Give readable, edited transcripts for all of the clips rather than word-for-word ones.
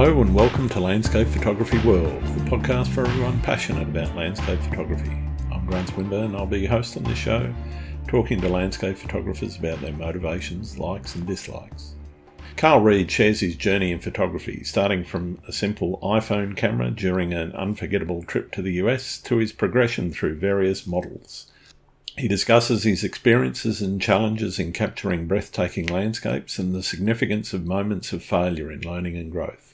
Hello and welcome to Landscape Photography World, the podcast for everyone passionate about landscape photography. I'm Grant Swinburne. I'll be hosting this show, talking to landscape photographers about their motivations, likes and dislikes. Reid shares his journey in photography, starting from a simple iPhone camera during an unforgettable trip to the US to his progression through various models. He discusses his experiences and challenges in capturing breathtaking landscapes and the significance of moments of failure in learning and growth.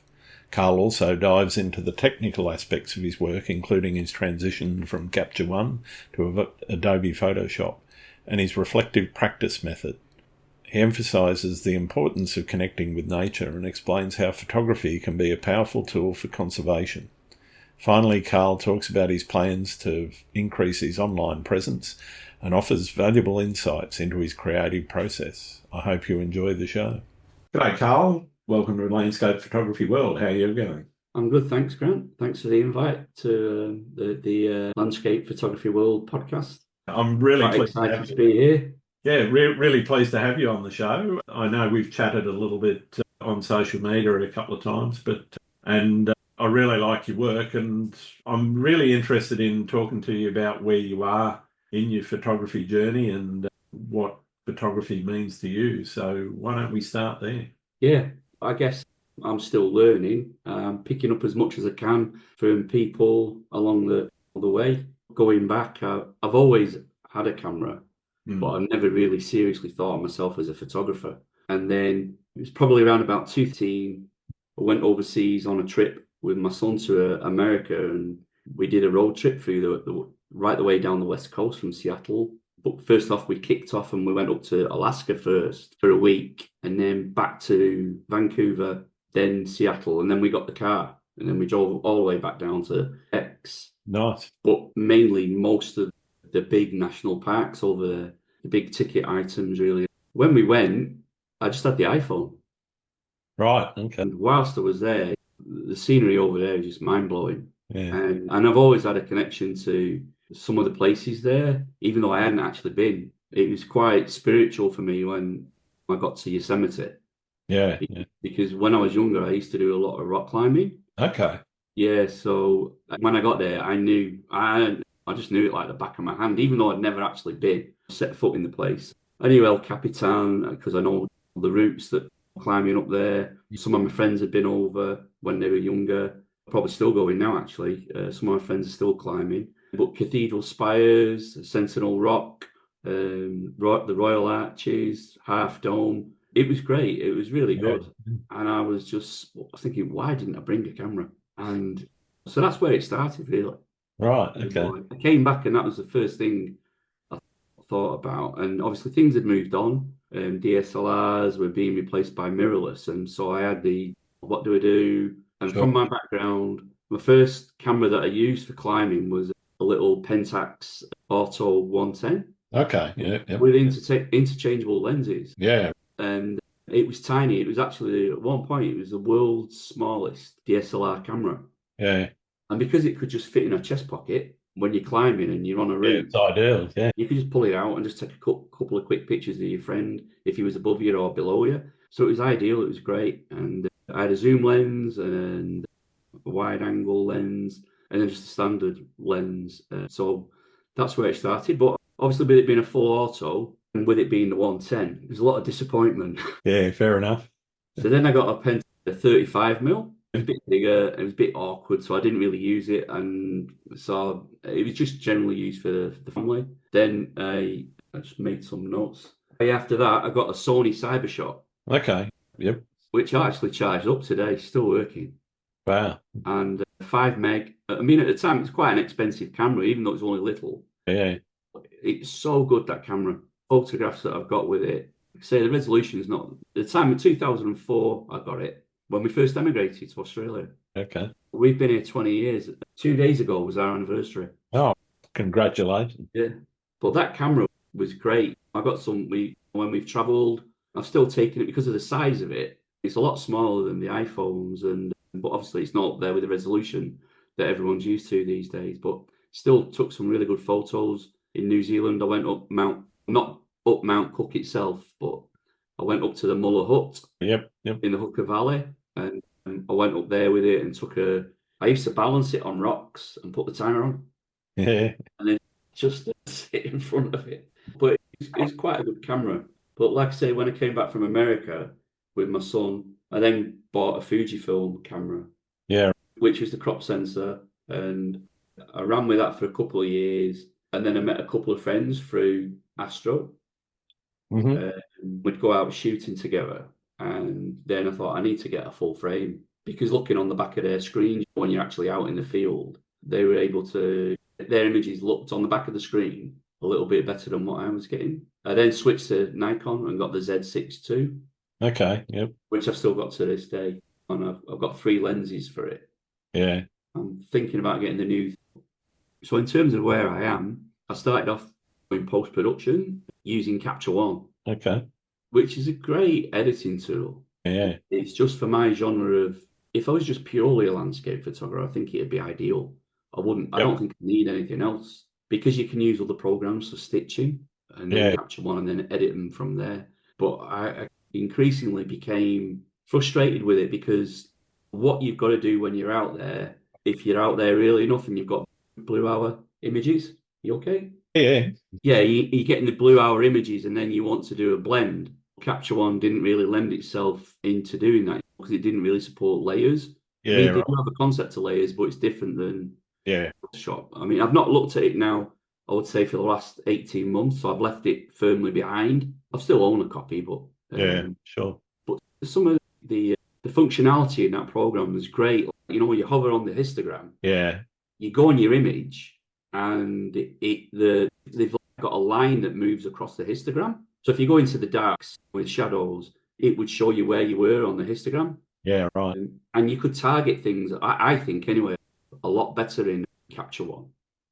Carl also dives into the technical aspects of his work, including his transition from Capture One to Adobe Photoshop and his reflective practice method. He emphasises the importance of connecting with nature and explains how photography can be a powerful tool for conservation. Finally, Carl talks about his plans to increase his online presence and offers valuable insights into his creative process. I hope you enjoy the show. G'day, Carl. Welcome to Landscape Photography World. How are you going? I'm good, thanks, Grant. Thanks for the invite to the Landscape Photography World podcast. I'm really excited to be here. Yeah, really pleased to have you on the show. I know we've chatted a little bit on social media a couple of times, and I really like your work, and I'm really interested in talking to you about where you are in your photography journey and what photography means to you. So why don't we start there? Yeah, I guess I'm still learning, picking up as much as I can from people along the way. Going back, I've always had a camera, but I've never really seriously thought of myself as a photographer. And then it was probably around about 2015, I went overseas on a trip with my son to America, and we did a road trip through right the way down the west coast from Seattle. But first off, we kicked off and we went up to Alaska first for a week, and then back to Vancouver, then Seattle, and then we got the car, and then we drove all the way back down to X. Nice. But mainly most of the big national parks over there, the big ticket items, really. When we went, I just had the iPhone. Right, okay. And whilst I was there, the scenery over there is just mind-blowing. Yeah. And I've always had a connection to some of the places there, even though I hadn't actually been. It was quite spiritual for me when I got to Yosemite. Yeah. Because when I was younger, I used to do a lot of rock climbing. Okay. Yeah, so when I got there, I just knew it like the back of my hand, even though I'd never actually been, set foot in the place. I knew El Capitan because I know the routes that climbing up there. Some of my friends had been over when they were younger, probably still going now, actually. Some of my friends are still climbing. But Cathedral Spires, Sentinel Rock, the Royal Arches, Half Dome. It was great. It was really good. And I was just thinking, why didn't I bring a camera? And so that's where it started, really. Right, okay. I came back and that was the first thing I thought about. And obviously things had moved on. DSLRs were being replaced by mirrorless. And so I had what do I do? And Sure. From my background, my first camera that I used for climbing was a little Pentax Auto 110. Okay, yeah. With interchangeable lenses. Yeah. And it was tiny. It was actually, at one point, it was the world's smallest DSLR camera. Yeah. And because it could just fit in a chest pocket when you're climbing and you're on a route, it's ideal, yeah. You could just pull it out and just take a couple of quick pictures of your friend if he was above you or below you. So it was ideal. It was great. And I had a zoom lens and a wide angle lens and then just a standard lens. So that's where it started. But obviously with it being a full auto and with it being the 110, there's a lot of disappointment. Yeah, fair enough. So then I got a Pentax 35mm. It was a bit bigger, it was a bit awkward, so I didn't really use it, and so it was just generally used for the family. Then I just made some notes. After that, I got a Sony Cybershot. Okay, yep. Which I actually charged up today, still working. Wow. And 5 meg. I mean, at the time, it's quite an expensive camera, even though it's only little. Yeah. It's so good, that camera. Photographs that I've got with it. Say the resolution is not... At the time, in 2004, I got it. When we first emigrated to Australia. Okay. We've been here 20 years. 2 days ago was our anniversary. Oh, congratulations. Yeah. But that camera was great. I got when we've travelled, I've still taken it because of the size of it. It's a lot smaller than the iPhones, but obviously it's not there with the resolution that everyone's used to these days. But still took some really good photos. In New Zealand, I went up not up Mount Cook itself, but I went up to the Muller Hut. Yep. In the Hooker Valley, and I went up there with it and I used to balance it on rocks and put the timer on. Yeah. And then just sit in front of it. But it's quite a good camera. But like I say, when I came back from America with my son, I then bought a Fujifilm camera, Yeah. which was the crop sensor. And I ran with that for a couple of years. And then I met a couple of friends through Astro. Mm-hmm. We'd go out shooting together. And then I thought I need to get a full frame because looking on the back of their screen when you're actually out in the field, they were able to, their images looked on the back of the screen a little bit better than what I was getting. I then switched to Nikon and got the Z6 II, Okay. Yep. which I've still got to this day. And I've got 3 lenses for it. Yeah. I'm thinking about getting the new. So in terms of where I am, I started off in post-production using Capture One, Okay. which is a great editing tool. Yeah. It's just for my genre of, if I was just purely a landscape photographer, I think it'd be ideal. I Yep. don't think I need anything else because you can use other programs for stitching and then Yeah. capture one and then edit them from there. But I increasingly became frustrated with it because what you've got to do when you're out there, if you're out there early enough and you've got blue hour images, you okay? Yeah. Yeah, you're getting the blue hour images and then you want to do a blend. Capture One didn't really lend itself into doing that because it didn't really support layers. I Yeah. mean, they Right. do have a concept to layers, but it's different than Yeah. Photoshop. I mean, I've not looked at it now, I would say, for the last 18 months, so I've left it firmly behind. I still own a copy, Yeah. Sure. but some of the functionality in that program is great. You know, when you hover on the histogram, Yeah. you go on your image and they've got a line that moves across the histogram. So if you go into the darks with shadows, it would show you where you were on the histogram. Yeah. Right. And you could target things, I think anyway, a lot better in Capture One.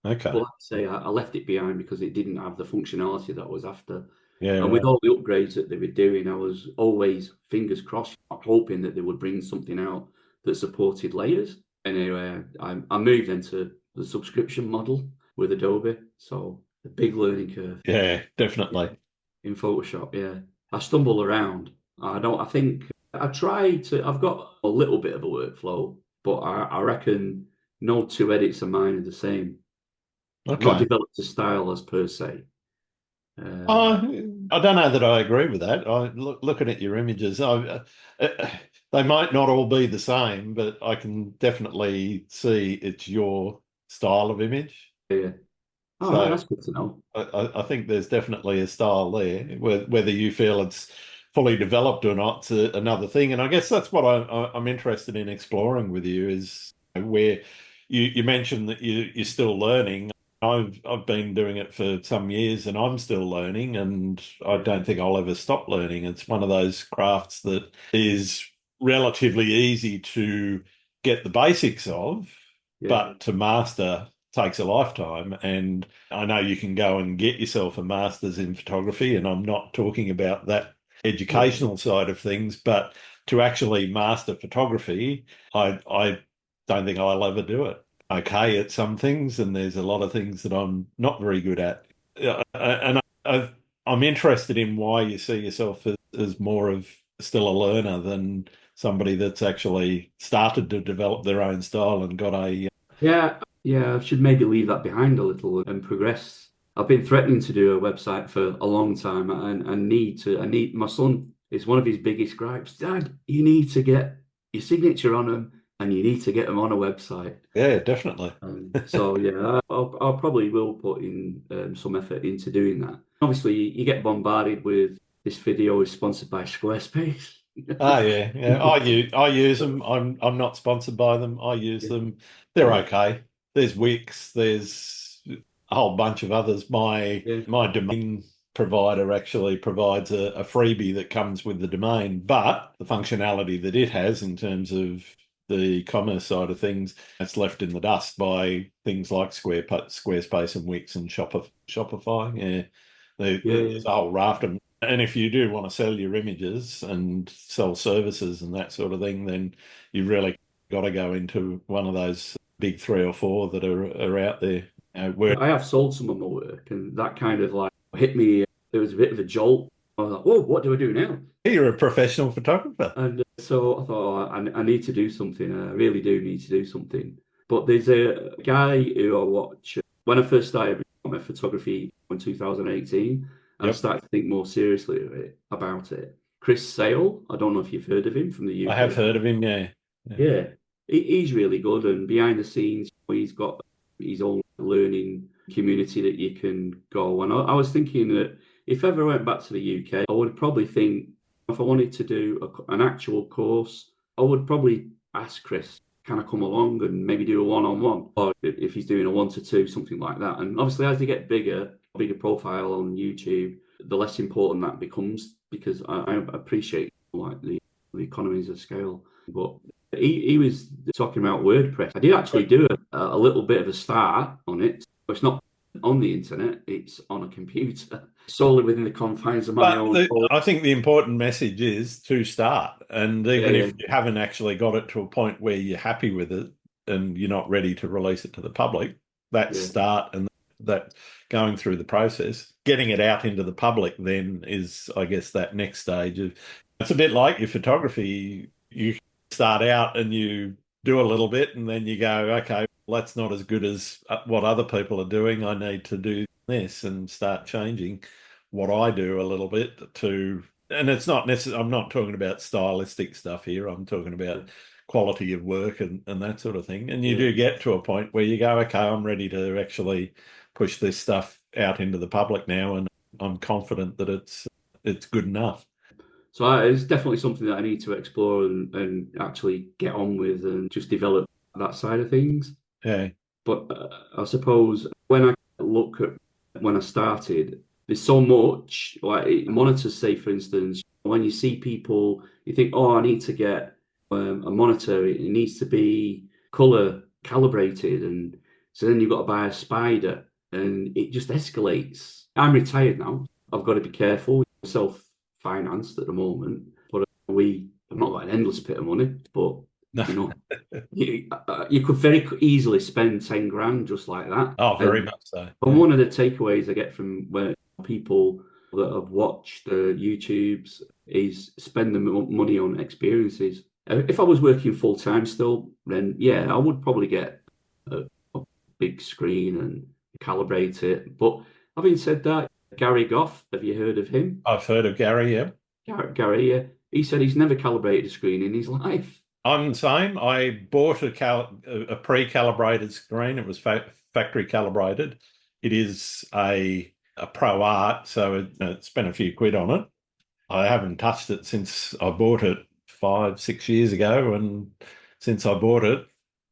But Okay. like I say, I left it behind because it didn't have the functionality that I was after. Yeah. And with Right. all the upgrades that they were doing, I was always fingers crossed, hoping that they would bring something out that supported layers. Anyway, I moved into the subscription model with Adobe. So a big learning curve Yeah. Definitely. in Photoshop. Yeah, I stumble around. I think I try to. I've got a little bit of a workflow, but I reckon no 2 edits of mine are the same. I've not Okay. developed a style as per se. Uh, I don't know that I agree with that. Looking at your images, they might not all be the same, but I can definitely see it's your style of image. Yeah. All right, So that's good to know. I think there's definitely a style there. Whether you feel it's fully developed or not, it's another thing. And I guess that's what I'm interested in exploring with you is where you mentioned that you're still learning. I've been doing it for some years and I'm still learning, and I Yeah, don't think I'll ever stop learning. It's one of those crafts that is relatively easy to get the basics of, yeah, but to master takes a lifetime. And I know you can go and get yourself a master's in photography, and I'm not talking about that yeah, educational side of things, but to actually master photography, I don't think I'll ever do it. Okay at some things, and there's a lot of things that I'm not very good at. And I'm interested in why you see yourself as more of still a learner than somebody that's actually started to develop their own style and got a yeah, yeah. I should maybe leave that behind a little and progress. I've been threatening to do a website for a long time, and I need to. I need my son. It's one of his biggest gripes. Dad, you need to get your signature on them, and you need to get them on a website. yeah, definitely. So yeah, I'll probably will put in some effort into doing that. Obviously, you get bombarded with this video is sponsored by Squarespace. Oh yeah, yeah. I use them. I'm not sponsored by them. I use Yeah, them. They're yeah, okay. There's Wix. There's a whole bunch of others. My yeah, my domain provider actually provides a freebie that comes with the domain, but the functionality that it has in terms of the commerce side of things, it's left in the dust by things like Squarespace and Wix and Shopify. Yeah, yeah, there's a whole raft of them. And if you do want to sell your images and sell services and that sort of thing, then you really got to go into one of those big 3 or 4 that are out there. Where I have sold some of my work, and that kind of like hit me. There was a bit of a jolt. I was like, "Whoa, what do I do now?" you're a professional photographer. And So I thought, oh, I need to do something. I really do need to do something. But there's a guy who I watch when I first started my photography in 2018, and I Yep. started to think more seriously about it. Chris Sale, I don't know if you've heard of him from the I have UK. heard of him, yeah. Yeah. Yeah, he's really good, and behind the scenes, he's got his own learning community that you can go. And I was thinking that if I ever went back to the UK, I would probably think if I wanted to do an actual course, I would probably ask Chris, can I come along and maybe do a one-on-one, or if he's doing a 1-to-2, something like that. And obviously, as they get bigger profile on YouTube, the less important that becomes because I appreciate like the economies of scale. But he was talking about WordPress. I did actually do a little bit of a start on it. It's not on the internet, it's on a computer, solely within the confines of my But own home. I think the important message is to start. And Yeah, even yeah, if you haven't actually got it to a point where you're happy with it and you're not ready to release it to the public, that yeah. start and that going through the process, getting it out into the public then is, I guess, that next stage of it's a bit like your photography. You start out and you do a little bit and then you go, okay, well, that's not as good as what other people are doing. I need to do this and start changing what I do a little bit to, and it's not necessarily, I'm not talking about stylistic stuff here. I'm talking about quality of work and that sort of thing. And you Yeah. do get to a point where you go, okay, I'm ready to actually push this stuff out into the public now, and I'm confident that it's good enough. So it's definitely something that I need to explore and actually get on with and just develop that side of things. Yeah. But I suppose when I look at when I started, there's so much like monitors. Say, for instance, when you see people, you think, "Oh, I need to get a monitor. It needs to be color calibrated," and so then you've got to buy a spider, and it just escalates. I'm retired now. I've got to be careful. Self-financed at the moment, but I've not got an endless pit of money, but No. you know. You could very easily spend 10 grand just like that. Oh, very And much so. one of the takeaways I get from where people that have watched the YouTubes is spend the money on experiences. If I was working full time still, then yeah, I would probably get a big screen and calibrate it. But having said that, Gary Goff, have you heard of him? I've heard of Gary, yeah. Gary, yeah, he said he's never calibrated a screen in his life. I'm the same. I bought a pre-calibrated screen. It was factory calibrated. It is a Pro Art, so it spent a few quid on it. I haven't touched it since I bought it 5, 6 years ago, and since I bought it,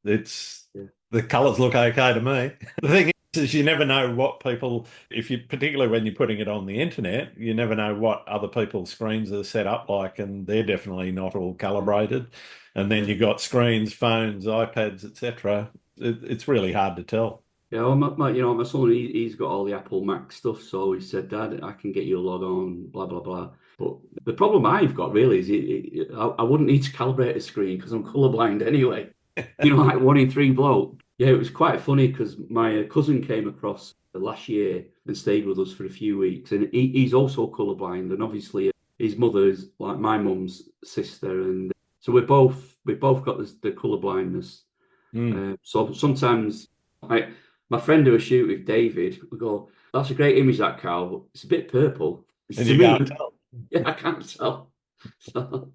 it's Yeah. the colours look okay to me. The thing is you never know what people, if you particularly when you're putting it on the internet, you never know what other people's screens are set up like, and they're definitely not all calibrated. And then Yeah. you've got screens, phones, iPads, etc. It's really hard to tell. Yeah, well, my son, he's got all the Apple Mac stuff, so he said, Dad, I can get you a log on, blah, blah, blah. But the problem I've got really is I wouldn't need to calibrate a screen because I'm colorblind anyway. Like 1 in 3 bloke. Yeah, it was quite funny because my cousin came across last year and stayed with us for a few weeks, and he's also colorblind, and obviously his mother is like my mum's sister, and so we both got the color blindness. Mm. So sometimes I my friend who I shoot with, David, we go, that's a great image, that cow, but it's a bit purple. It's And to you me, can't tell. yeah, I can't tell. So,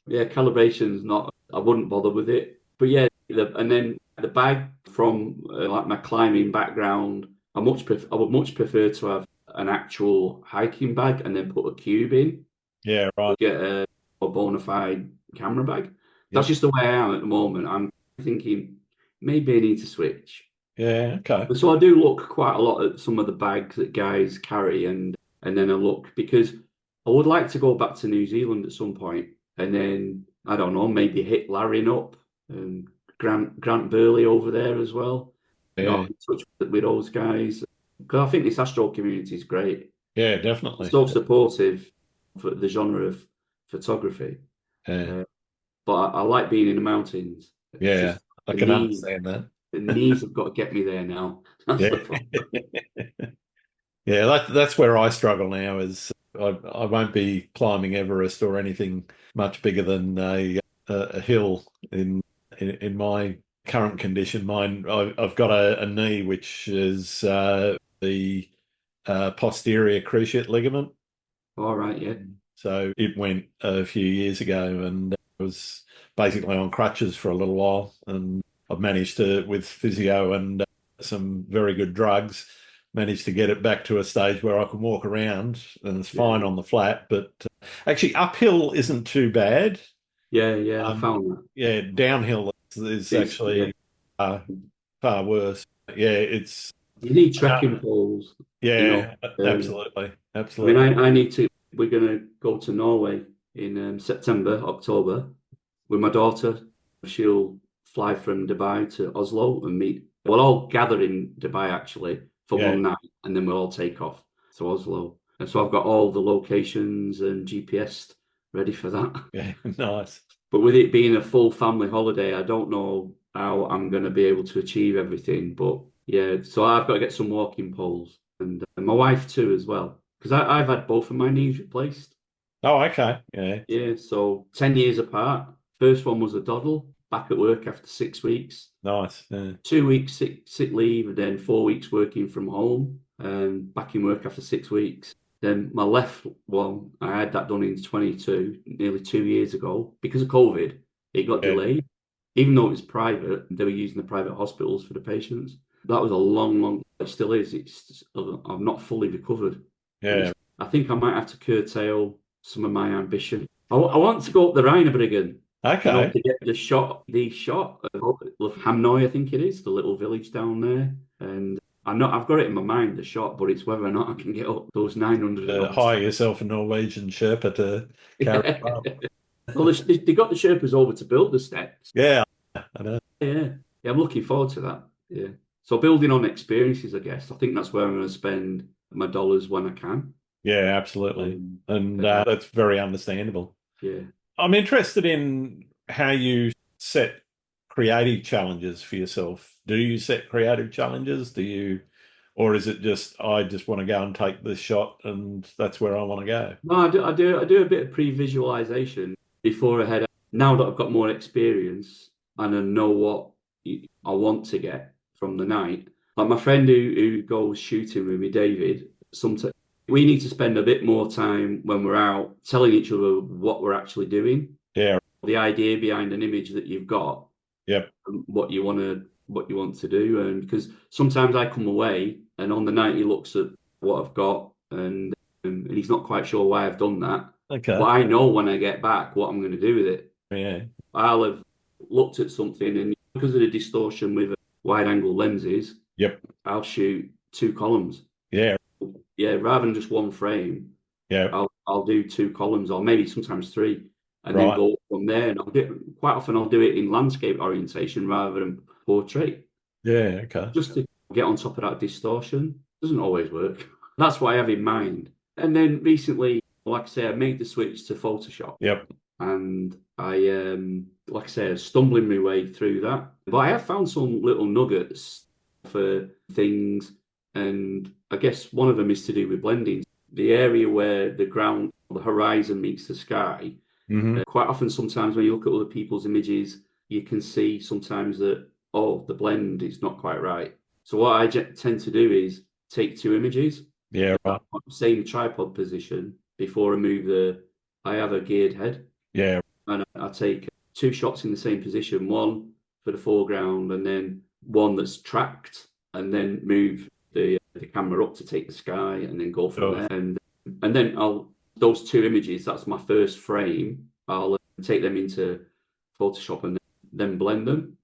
yeah, calibration's not, I wouldn't bother with it. But yeah, and then the bag from like my climbing background, I would much prefer to have an actual hiking bag and then put a cube in, Yeah, right. get a bona fide camera bag. That's Yep. just the way I am at the moment. I'm thinking maybe I need to switch. Yeah, okay. So I do look quite a lot at some of the bags that guys carry, and then I look because I would like to go back to New Zealand at some point, and then I don't know, maybe hit Larry up and Grant Burley over there as well. Yeah, Got in touch with those guys because I think this Astro community is great. yeah, It's definitely. so supportive for the genre of photography. Yeah, Uh, but I like being in the mountains. It's yeah, just I the can knees, understand that. the knees have got to get me there now. That's Yeah. the problem. Yeah, that's where I struggle now is I won't be climbing Everest or anything much bigger than a hill in my current condition. I've got a knee which is the posterior cruciate ligament. All right, yeah. So it went a few years ago, and I was basically on crutches for a little while. And I've managed to, with physio and some very good drugs, managed to get it back to a stage where I can walk around, and it's fine on the flat. But actually, uphill isn't too bad. Yeah, I found that. Yeah, downhill is Yeah. actually far worse. Yeah, it's You need trekking poles, you know. yeah, absolutely, I mean, absolutely. I need to. We're going to go to Norway in September, October with my daughter. She'll fly from Dubai to Oslo and meet. We'll all gather in Dubai actually for Yeah, one night, and then we'll all take off to Oslo. And so I've got all the locations and GPS ready for that. yeah, nice. But with it being a full family holiday, I don't know how I'm going to be able to achieve everything. But yeah, so I've got to get some walking poles and my wife too as well. Because I've had both of my knees replaced. Oh, okay. Yeah, Yeah, so 10 years apart. First one was a doddle, back at work after 6 weeks. nice. Yeah. 2 weeks sick leave, and then 4 weeks working from home, and back in work after 6 weeks. Then my left one, I had that done in 22, nearly 2 years ago. Because of COVID, it got Yeah, delayed. Even though it was private, they were using the private hospitals for the patients. That was a long, it still is. I'm not fully recovered. yeah. I think I might have to curtail some of my ambition. I want to go up the Rheinbriggen, Okay. to get the shot of Hamnoy, I think it is, the little village down there. And I've got it in my mind, the shot, but it's whether or not I can get up those 900 and odd Hire steps. yourself a Norwegian Sherpa to carry you up. Well, they got the Sherpas over to build the steps. Yeah, I know. Yeah, I'm looking forward to that. Yeah. So building on experiences, I guess. I think that's where I'm going to spend my dollars when I can. Yeah, absolutely. And Uh, that's very understandable. yeah. I'm interested in how you set creative challenges for yourself. Do you set creative challenges? Or is it just, I just want to go and take this shot and that's where I want to go? No, I do a bit of pre-visualization before I head out. Now that I've got more experience and I know what I want to get from the night. Like my friend who goes shooting with me, David, sometimes we need to spend a bit more time when we're out telling each other what we're actually doing, Yeah. the idea behind an image that you've got, Yep. and what you want to do. And because sometimes I come away and on the night he looks at what I've got and he's not quite sure why I've done that. But Okay. I know when I get back what I'm going to do with it. Yeah. I'll have looked at something, and because of the distortion with wide angle lenses, Yep. I'll shoot two columns. Yeah. Yeah, rather than just one frame, Yeah. I'll do two columns or maybe sometimes three, and then Right. go from there. And quite often I'll do it in landscape orientation rather than portrait, Yeah. Okay. just to get on top of that distortion. Doesn't always work. That's what I have in mind. And then recently, like I say, I made the switch to Photoshop. Yep. And I, like I say, stumbling my way through that. But I have found some little nuggets for things, and I guess one of them is to do with blending. The area where the horizon meets the sky. Mm-hmm. Quite often, sometimes when you look at other people's images, you can see sometimes that, oh, the blend is not quite right. So what I tend to do is take two images, Yeah. Right. same tripod position before I have a geared head. Yeah. And I take two shots in the same position, one for the foreground and then one that's tracked, and then move the camera up to take the sky and then go from there. And then those two images, that's my first frame. I'll take them into Photoshop and then blend them,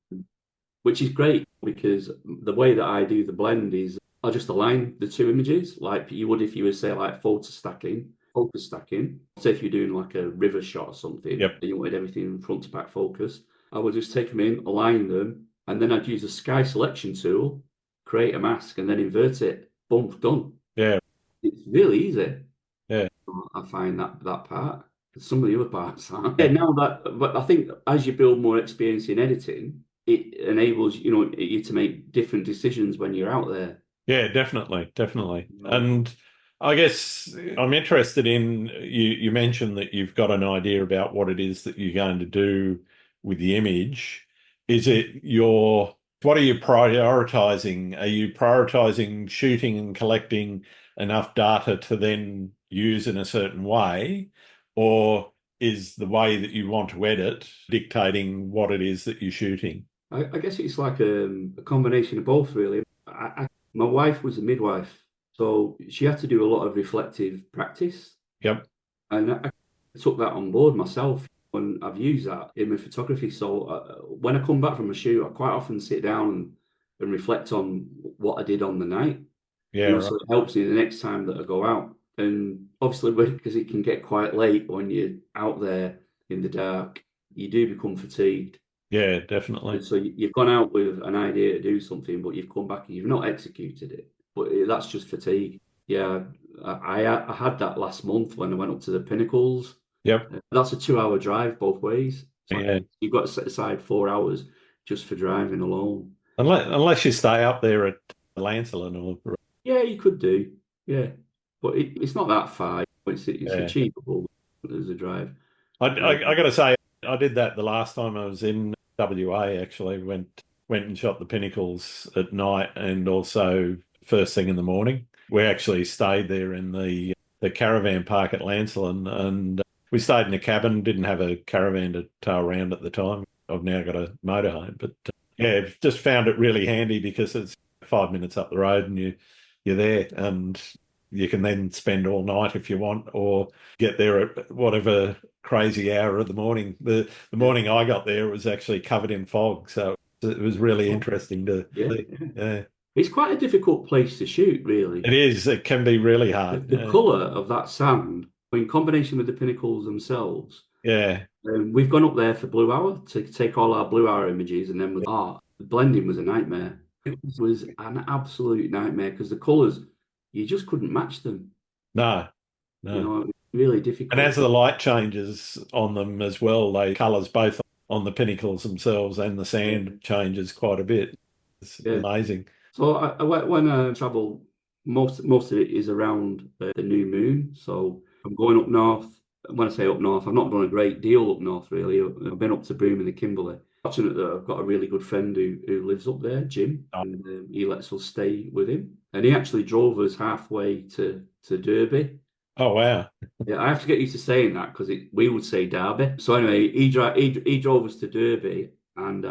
which is great because the way that I do the blend is I'll just align the two images like you would if you were, say, like focus stacking. Say if you're doing like a river shot or something, Yep. and you wanted everything front to back focus, I would just take them in, align them, and then I'd use the sky selection tool, create a mask, and then invert it. Boom, done. Yeah. It's really easy. Yeah. I find that part. Some of the other parts aren't. Yeah, but I think as you build more experience in editing, it enables you to make different decisions when you're out there. Yeah, definitely, definitely. And I guess I'm interested in you mentioned that you've got an idea about what it is that you're going to do with the image. Is it what are you prioritizing? Are you prioritizing shooting and collecting enough data to then use in a certain way? Or is the way that you want to edit dictating what it is that you're shooting? I guess it's like a combination of both, really. My wife was a midwife, so she had to do a lot of reflective practice, Yep. and I took that on board myself, and I've used that in my photography. So when I come back from a shoot, I quite often sit down and reflect on what I did on the night. Yeah, right. So it helps me the next time that I go out. And obviously, because it can get quite late when you're out there in the dark, you do become fatigued. Yeah, And definitely. so you've gone out with an idea to do something, but you've come back and you've not executed it. But that's just fatigue. Yeah, I had that last month when I went up to the Pinnacles. Yep. That's a 2 hour drive both ways. So Yeah. you've got to set aside 4 hours just for driving alone. Unless you stay up there at Lancelin or Yeah, you could do. Yeah, but it's not that far. It's yeah. achievable as a drive. I got to say, I did that the last time I was in WA. Actually, went and shot the Pinnacles at night, and also first thing in the morning. We actually stayed there in the caravan park at Lancelin, and we stayed in a cabin. Didn't have a caravan to tow around at the time. I've now got a motorhome, but yeah, just found it really handy because it's 5 minutes up the road, and you're there, and you can then spend all night if you want, or get there at whatever crazy hour of the morning. The Yeah. morning I got there, it was actually covered in fog, so it was really Oh, interesting to yeah, see. yeah. Yeah, It's quite a difficult place to shoot, really. it is. It can be really hard. The colour of that sand, in combination with the pinnacles themselves. Yeah, We've gone up there for Blue Hour to take all our Blue Hour images, and then the blending was a nightmare. It was an absolute nightmare because the colours, you just couldn't match them. no, You no. know, it was really And as difficult. the light changes on them as well, they colours both on the pinnacles themselves and the Yeah, sand changes quite a bit. It's yeah. amazing. So when I travel, most of it is around the new moon. So I'm going up north. When I say up north, I've not done a great deal up north really. I've been up to Broome and the Kimberley. Fortunate that I've got a really good friend who lives up there, Jim, Oh, and he lets us stay with him. And he actually drove us halfway to Derby. oh wow. Yeah, I have to get used to saying that because we would say Derby. So anyway, he drove us to Derby, and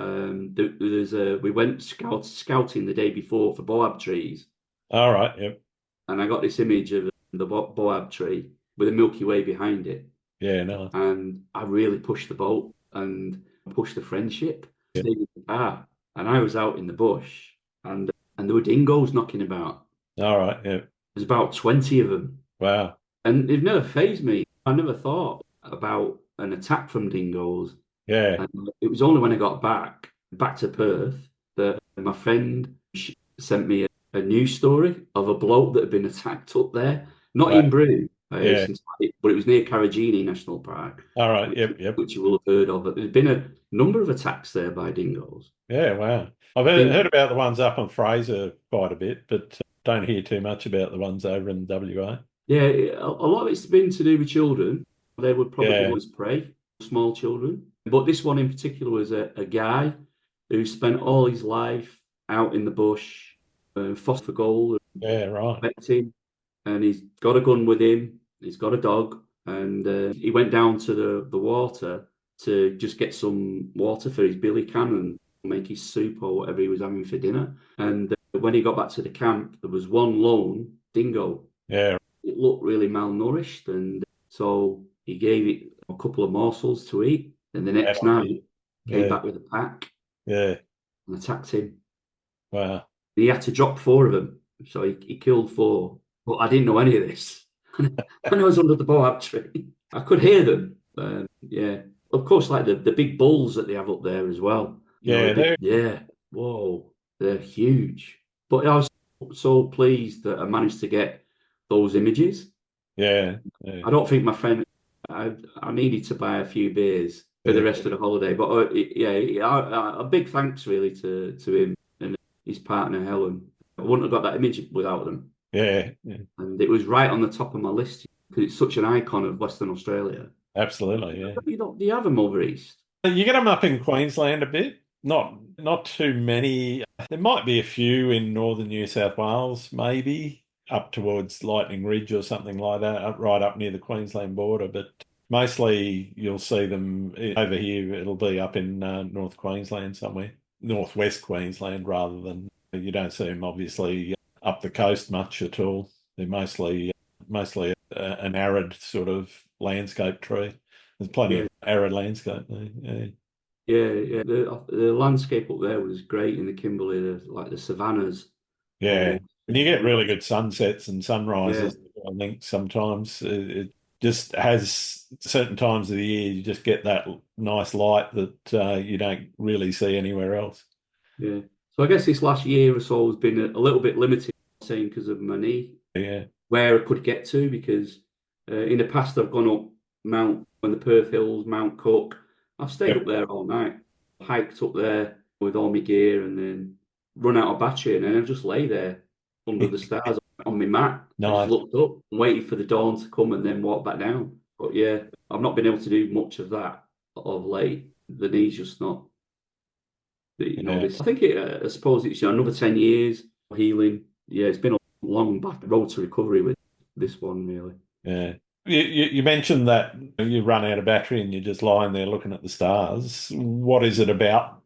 we went scouting the day before for boab trees, All right. Yep. and I got this image of the boab tree with a Milky Way behind it, Yeah, no. and I really pushed the boat and pushed the friendship. Yeah. Stayed in the car, and I was out in the bush, and there were dingoes knocking about. All right. Yep. There's about 20 of them. Wow. And it never fazed me. I never thought about an attack from dingoes. Yeah. And it was only when I got back to Perth, that my friend sent me a news story of a bloke that had been attacked up there, not Wow. in Broome, Yeah. but it was near Carragini National Park, All right. Yep. Yep. which you will have heard of. But there's been a number of attacks there by dingoes. Yeah. Wow. I've I heard think, about the ones up on Fraser quite a bit, but don't hear too much about the ones over in WA. yeah, a lot of it's been to do with children. They would probably Yeah. always prey, small children. But this one in particular was a guy who spent all his life out in the bush, for gold, Yeah. Right. expecting, and he's got a gun with him. He's got a dog, and he went down to the water to just get some water for his billy can and make his soup or whatever he was having for dinner. And when he got back to the camp, there was one lone dingo. Yeah. It looked really malnourished, and so he gave it a couple of morsels to eat. And the next night, came Yeah. back with a pack Yeah. and attacked him. Wow. He had to drop four of them, so he killed four. But I didn't know any of this. When I was under the boab tree, I could hear them. Yeah, of course, like the big bulls that they have up there as well. You know, Yeah. They. yeah, whoa, they're huge. But I was so pleased that I managed to get those images. Yeah. Yeah. I don't think my friend, I needed to buy a few beers for the Yeah. rest of the holiday. But a big thanks really to him and his partner Helen. I wouldn't have got that image without them. Yeah, and it was right on the top of my list because it's such an icon of Western Australia. absolutely. Yeah. Do you have them over east? You get them up in Queensland a bit. Not too many. There might be a few in northern New South Wales, maybe up towards Lightning Ridge or something like that, right up near the Queensland border. But mostly you'll see them over here. It'll be up in North Queensland somewhere, northwest Queensland, rather than you don't see them obviously up the coast much at all. They're mostly an arid sort of landscape tree. There's plenty Yeah, of arid landscape there. Yeah. yeah. The landscape up there was great in the Kimberley, like the savannas. Yeah. Oh, And you get really good sunsets and yeah, sunrises. I think sometimes it just has certain times of the year you just get that nice light that you don't really see anywhere else. yeah. So I guess this last year or so has been a little bit limited, saying because of my knee, Yeah. where I could get to because in the past I've gone up Mount when the Perth Hills, Mount Cook. I've stayed up Yep. there all night, hiked up there with all my gear, and then run out of battery, and then I just lay there under the stars on my mat. I just Nice. looked up and waited for the dawn to come, and then walked back down. But yeah, I've not been able to do much of that of late. The knee's just not. Yeah. This. I think I suppose it's another 10 years healing. Yeah, it's been a long back road to recovery with this one, really. Yeah. You mentioned that you run out of battery and you're just lying there looking at the stars. What is it about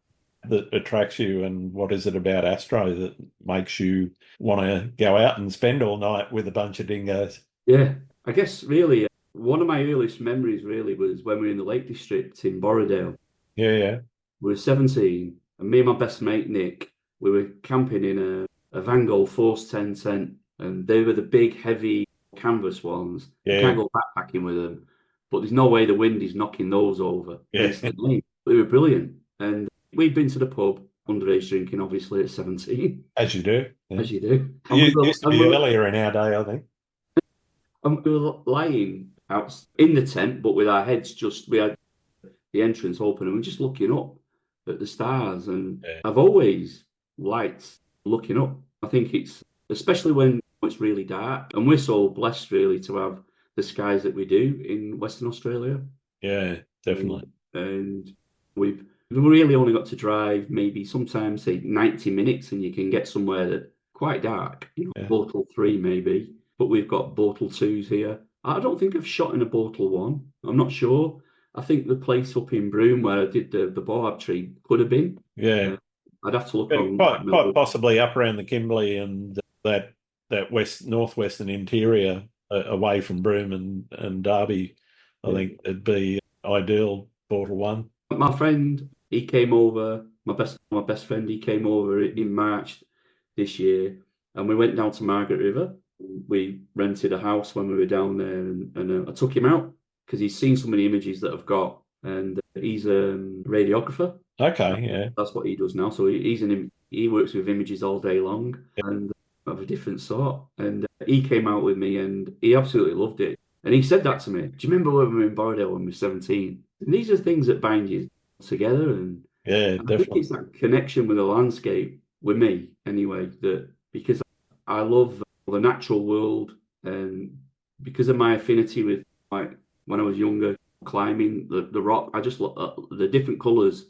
that attracts you, and what is it about Astro that makes you want to go out and spend all night with a bunch of dingoes? Yeah, I guess really one of my earliest memories really was when we were in the Lake District in Borrowdale. Yeah, yeah, We were 17, and me and my best mate Nick, we were camping in a Van Gogh Force 10 tent, and they were the big, heavy canvas ones. You yeah, can't go backpacking with them, but there's no way the wind is knocking those over. yeah. Hence the name. They were brilliant, and we'd been to the pub, underage drinking, obviously at 17, As you do. Yeah. as you do, You used to be earlier in our day, I think. and we were lying out in the tent, but with our heads just we had the entrance open, and we're just looking up at the stars. And Yeah, I've always liked looking up. I think it's especially when it's really dark, and we're so blessed really to have the skies that we do in Western Australia. yeah, And, definitely. and we've really only got to drive maybe sometimes say 90 minutes, and you can get somewhere that quite dark, Yeah, Bottle 3 maybe, but we've got Bottle 2s here. I don't think I've shot in a Bottle 1. I'm not sure. I think the place up in Broome where I did the boab tree could have been. yeah. Uh, I'd have to look But on quite possibly up around the Kimberley and that northwestern interior away from Broome and Derby. I yeah. think it'd be ideal Portal One. My friend, he came over. My best friend, he came over in March this year, and we went down to Margaret River. We rented a house when we were down there, and I took him out because he's seen some of the images that I've got, and he's a radiographer. Okay, yeah, That's what he does now. So he works with images all day long and of a different sort. And he came out with me, and he absolutely loved it. And he said that to me. Do you remember when we were in Borrowdale when we were 17? And these are things that bind you together, yeah, and I think definitely. it's that connection with the landscape, with me anyway, that because I love the natural world, and because of my affinity with, like, when I was younger, climbing the rock, I just look at the different colours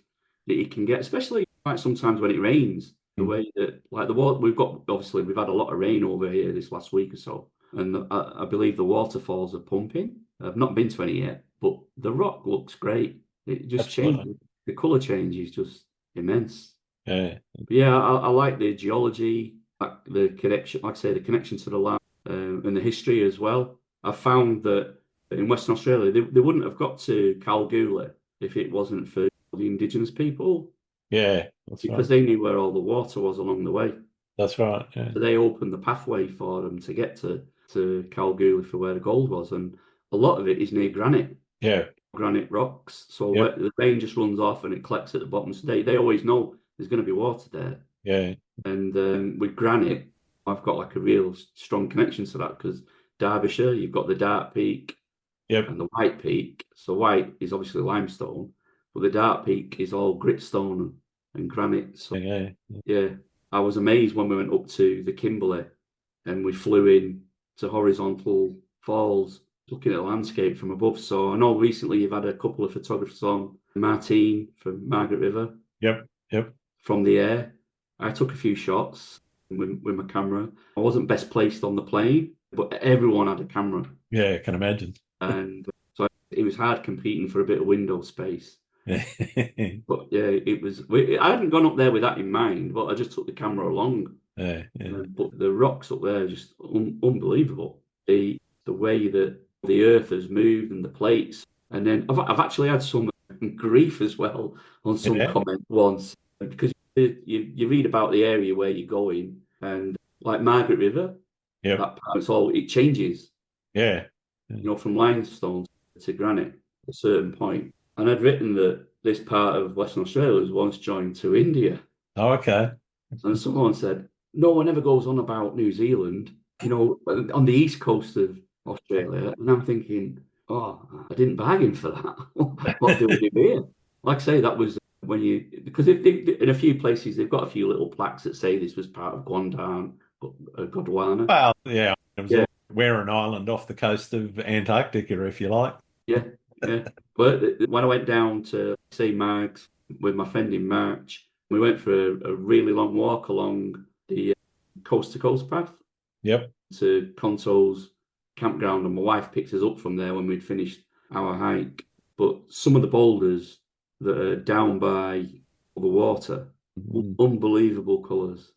that you can get, especially like sometimes when it rains, the Mm. way that, like, the water we've had a lot of rain over here this last week or so, and I believe the waterfalls are pumping. I've not been to any yet, but the rock looks great. It just Absolutely. changes. The colour change is just immense. Yeah, But yeah, I like the geology, like the connection, like I say, the connection to the land, and the history as well. I found that in Western Australia, they wouldn't have got to Kalgoorlie if it wasn't for the indigenous people, yeah, that's right. because they knew where all the water was along the way. That's right. Yeah, So they opened the pathway for them to get to Kalgoorlie for where the gold was. And a lot of it is near yeah, granite rocks. So yep, where the rain just runs off and it collects at the bottom. So they always know there's going to be water there. yeah, And with granite, I've got like a real strong connection to that because Derbyshire, you've got the Dark Peak yep, and the White Peak. So white is obviously limestone, but the Dark Peak is all gritstone and granite. So yeah, yeah, I was amazed when we went up to the Kimberley. and we flew in to horizontal falls, looking at the landscape from above. So I know recently you've had a couple of photographers on, Martine from Margaret River. Yep. Yep. From the air. I took a few shots with my camera. I wasn't best placed on the plane, but everyone had a camera. Yeah, I can imagine. And so it was hard competing for a bit of window space. Yeah. But yeah, it was. I hadn't gone up there with that in mind, but I just took the camera along. Yeah, yeah. But the rocks up there are just unbelievable. The way that the earth has moved and the plates. And then I've actually had some grief as well on some Yeah. comment once because you read about the area where you're going and like Margaret River, Yep. that part, it changes, Yeah. from limestone to granite at a certain point. And I'd written that this part of Western Australia was once joined to India. Oh, okay. And someone said, no one ever goes on about New Zealand, on the east coast of Australia. And I'm thinking, oh, I didn't bargain for that. What do we do here? Like I say, that was because in a few places, they've got a few little plaques that say this was part of Gondwana. Well, yeah, Yeah, we're an island off the coast of Antarctica, if you like. yeah, yeah. But when I went down to see Mags with my friend in March, we went for a really long walk along the coast to coast path. Yep. To Conto's campground, and my wife picked us up from there when we'd finished our hike. But some of the boulders that are down by the water, unbelievable colours.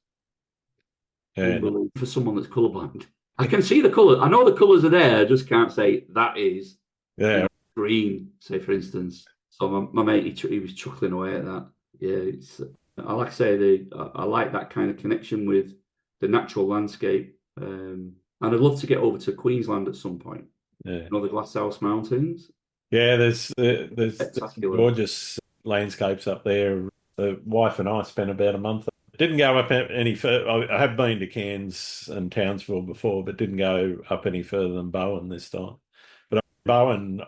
Yeah. For someone that's colourblind. I can see the colour. I know the colours are there. I just can't say that is green, say, for instance. So my mate, he was chuckling away at that. Yeah, I like to say, I like that kind of connection with the natural landscape. And I'd love to get over to Queensland at some point. Yeah. The Glasshouse Mountains. Yeah, there's gorgeous landscapes up there. The wife and I spent about a month. Didn't go up any further. I have been to Cairns and Townsville before, but didn't go up any further than Bowen this time. But Bowen,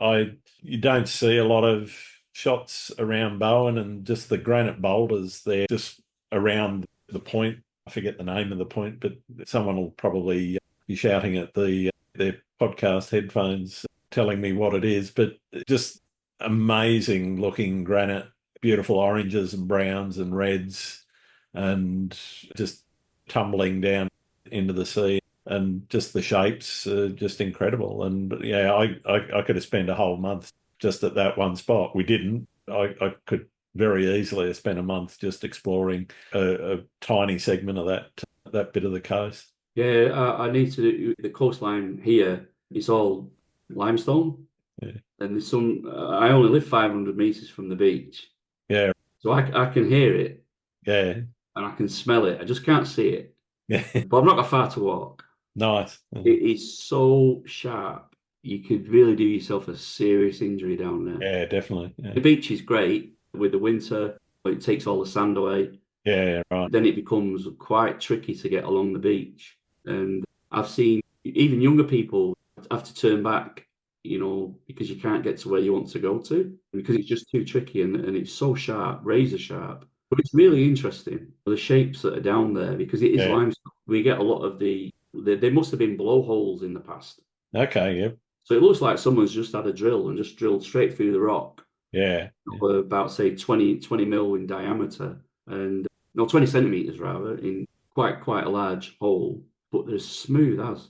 you don't see a lot of shots around Bowen, and just the granite boulders there, just around the point. I forget the name of the point, but someone will probably be shouting at their podcast headphones, telling me what it is. But just amazing looking granite, beautiful oranges and browns and reds, and just tumbling down into the sea, and just the shapes are just incredible. And yeah, I could have spent a whole month just at that one spot. We didn't. I could very easily have spent a month just exploring a tiny segment of that bit of the coast. Yeah, I need to do the coastline here. It's all limestone, Yeah. and there's some. I only live 500 meters from the beach, Yeah. so I can hear it. Yeah. And I can smell it. I just can't see it. Yeah. But I've not got far to walk. Nice. It is so sharp. You could really do yourself a serious injury down there. Yeah, definitely. Yeah. The beach is great with the winter, but it takes all the sand away. Yeah, right. Then it becomes quite tricky to get along the beach. And I've seen even younger people have to turn back, because you can't get to where you want to go to because it's just too tricky and it's so sharp, razor sharp. But it's really interesting, the shapes that are down there, because it is limestone. We get a lot of there must have been blowholes in the past. Okay, yep. So it looks like someone's just had a drill and just drilled straight through the rock. Yeah. About, say, 20 mil in diameter, and 20 centimeters rather, in quite a large hole, but they're smooth as.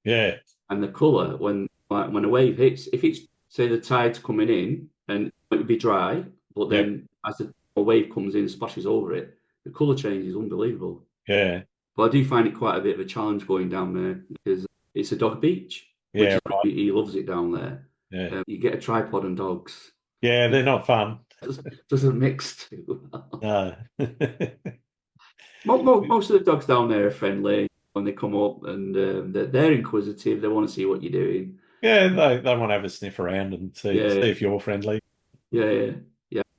Yeah. And the colour, when a wave hits, if it's, say, the tide's coming in, and it would be dry, but then as a wave comes in and splashes over it, the colour change is unbelievable. Yeah. But I do find it quite a bit of a challenge going down there because it's a dog beach. Yeah, right. He loves it down there. Yeah. You get a tripod and dogs. Yeah, they're not fun. Doesn't mix too well. No. Most of the dogs down there are friendly when they come up, and they're inquisitive. They want to see what you're doing. Yeah, they want to have a sniff around and see if you're friendly. Yeah.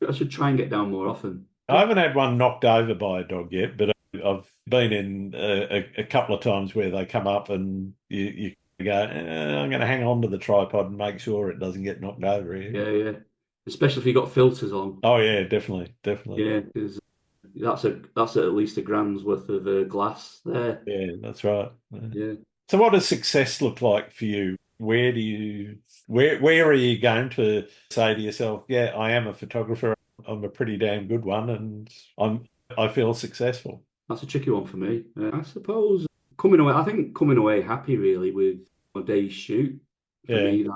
I should try and get down more often. I haven't had one knocked over by a dog yet, but I've been in a couple of times where they come up and you go, I'm going to hang on to the tripod and make sure it doesn't get knocked over here. Yeah. Especially if you've got filters on. Oh, yeah, definitely. Yeah, because That's at least a grand's worth of glass there. Yeah, that's right. Yeah. So what does success look like for you? Where are you going to say to yourself, yeah, I am a photographer, I'm a pretty damn good one, and I feel successful? That's a tricky one for me. I suppose I think coming away happy really with a day's shoot. For Yeah, me,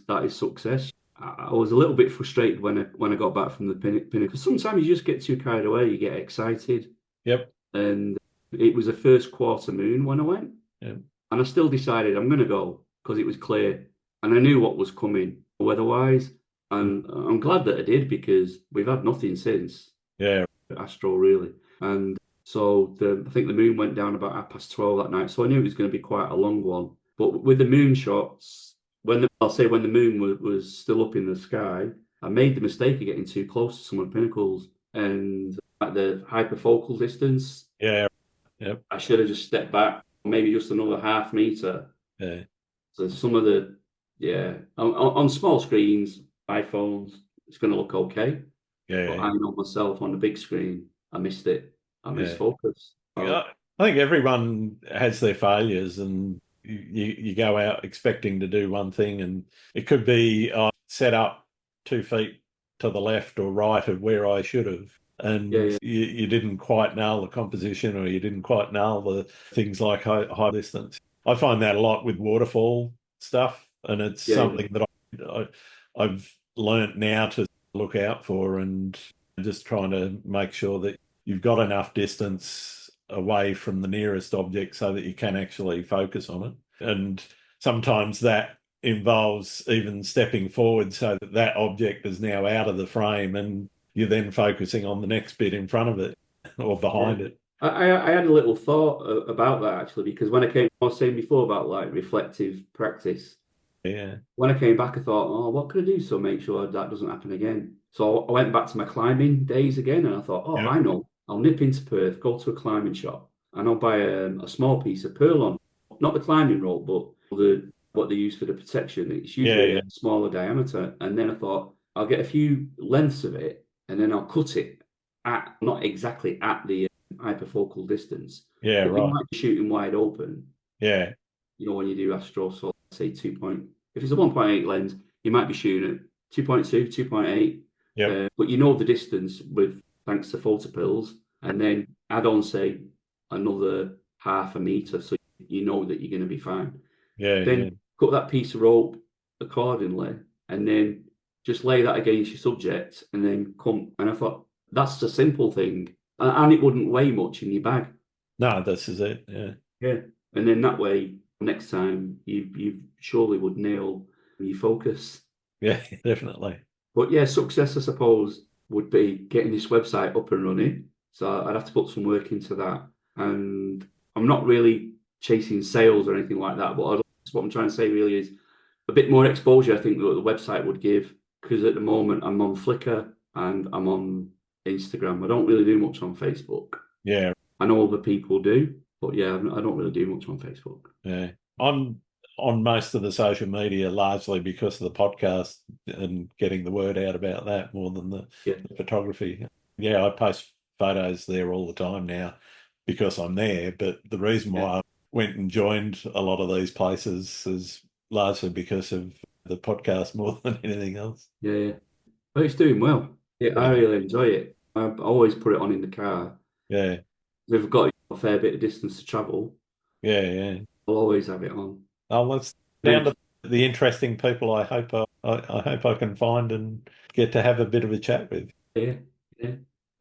that is success. I was a little bit frustrated when I got back from the pinnacle, because sometimes you just get too carried away, you get excited, yep, and it was a first quarter moon when I went, yep, and I still decided I'm going to go because it was clear, and I knew what was coming weather-wise, and I'm glad that I did because we've had nothing since yeah, Astro really, and so I think the moon went down about 12:30 that night, so I knew it was going to be quite a long one. But with the moon shots, when the moon was still up in the sky, I made the mistake of getting too close to some of the pinnacles, and at the hyperfocal distance, yeah, yep, I should have just stepped back, maybe just another half meter. yeah, So some of the on small screens, iPhones, it's going to look okay, but yeah, I know myself on the big screen, I missed it. I missed yeah. focus. Yeah, I think everyone has their failures, and you go out expecting to do one thing, and it could be set up 2 feet to the left or right of where I should have, Yeah, and yeah, you didn't quite nail the composition, or you didn't quite nail the things like high distance. I find that a lot with waterfall stuff, and it's yeah, yeah, something that I've learnt now to look out for, and just trying to make sure that you've got enough distance away from the nearest object so that you can actually focus on it. And sometimes that involves even stepping forward so that that object is now out of the frame, and you're then focusing on the next bit in front of it or yeah. behind it. I had a little thought about that actually, because I was saying before about like reflective practice. Yeah, When I came back, I thought, oh, what can I do so make sure that doesn't happen again? So I went back to my climbing days again, and I thought, oh, yeah, I know. I'll nip into Perth, go to a climbing shop, and I'll buy a small piece of Purlon, not the climbing rope, but what they use for the protection. It's yeah, usually a yeah, smaller diameter. And then I thought, I'll get a few lengths of it, and then I'll cut it at not exactly at the hyperfocal distance, yeah, but you right. might be shooting wide open. Yeah, When you do Astro, so say 2 point, if it's a 1.8 lens, you might be shooting at 2.2, 2.8, yep, but you know the distance with thanks to photopills, and then add on say another half a meter, so you know that you're going to be fine. yeah, yeah, Then cut that piece of rope accordingly, and then just lay that against your subject, and then come. And I thought that's a simple thing, and it wouldn't weigh much in your bag. no, this is it. Yeah, Yeah, and then that way, next time you surely would nail your focus. yeah, definitely. But yeah, success I suppose would be getting this website up and running. So I'd have to put some work into that, and I'm not really chasing sales or anything like that. But what I'm trying to say really is a bit more exposure. I think that the website would give, because at the moment I'm on Flickr and I'm on Instagram. I don't really do much on Facebook. Yeah, I know other people do, but yeah, I don't really do much on Facebook. yeah. I'm on most of the social media largely because of the podcast and getting the word out about that more than Yeah, the photography. Yeah, I post photos there all the time now because I'm there. But the reason yeah, why I went and joined a lot of these places is largely because of the podcast more than anything else. yeah, yeah. But it's doing well. Yeah, I Yeah, really enjoy it. I always put it on in the car. yeah, If I've got a fair bit of distance to travel, yeah, yeah. I'll always have it on. Oh, that's down And to the interesting people I hope I can find and get to have a bit of a chat with. yeah, yeah.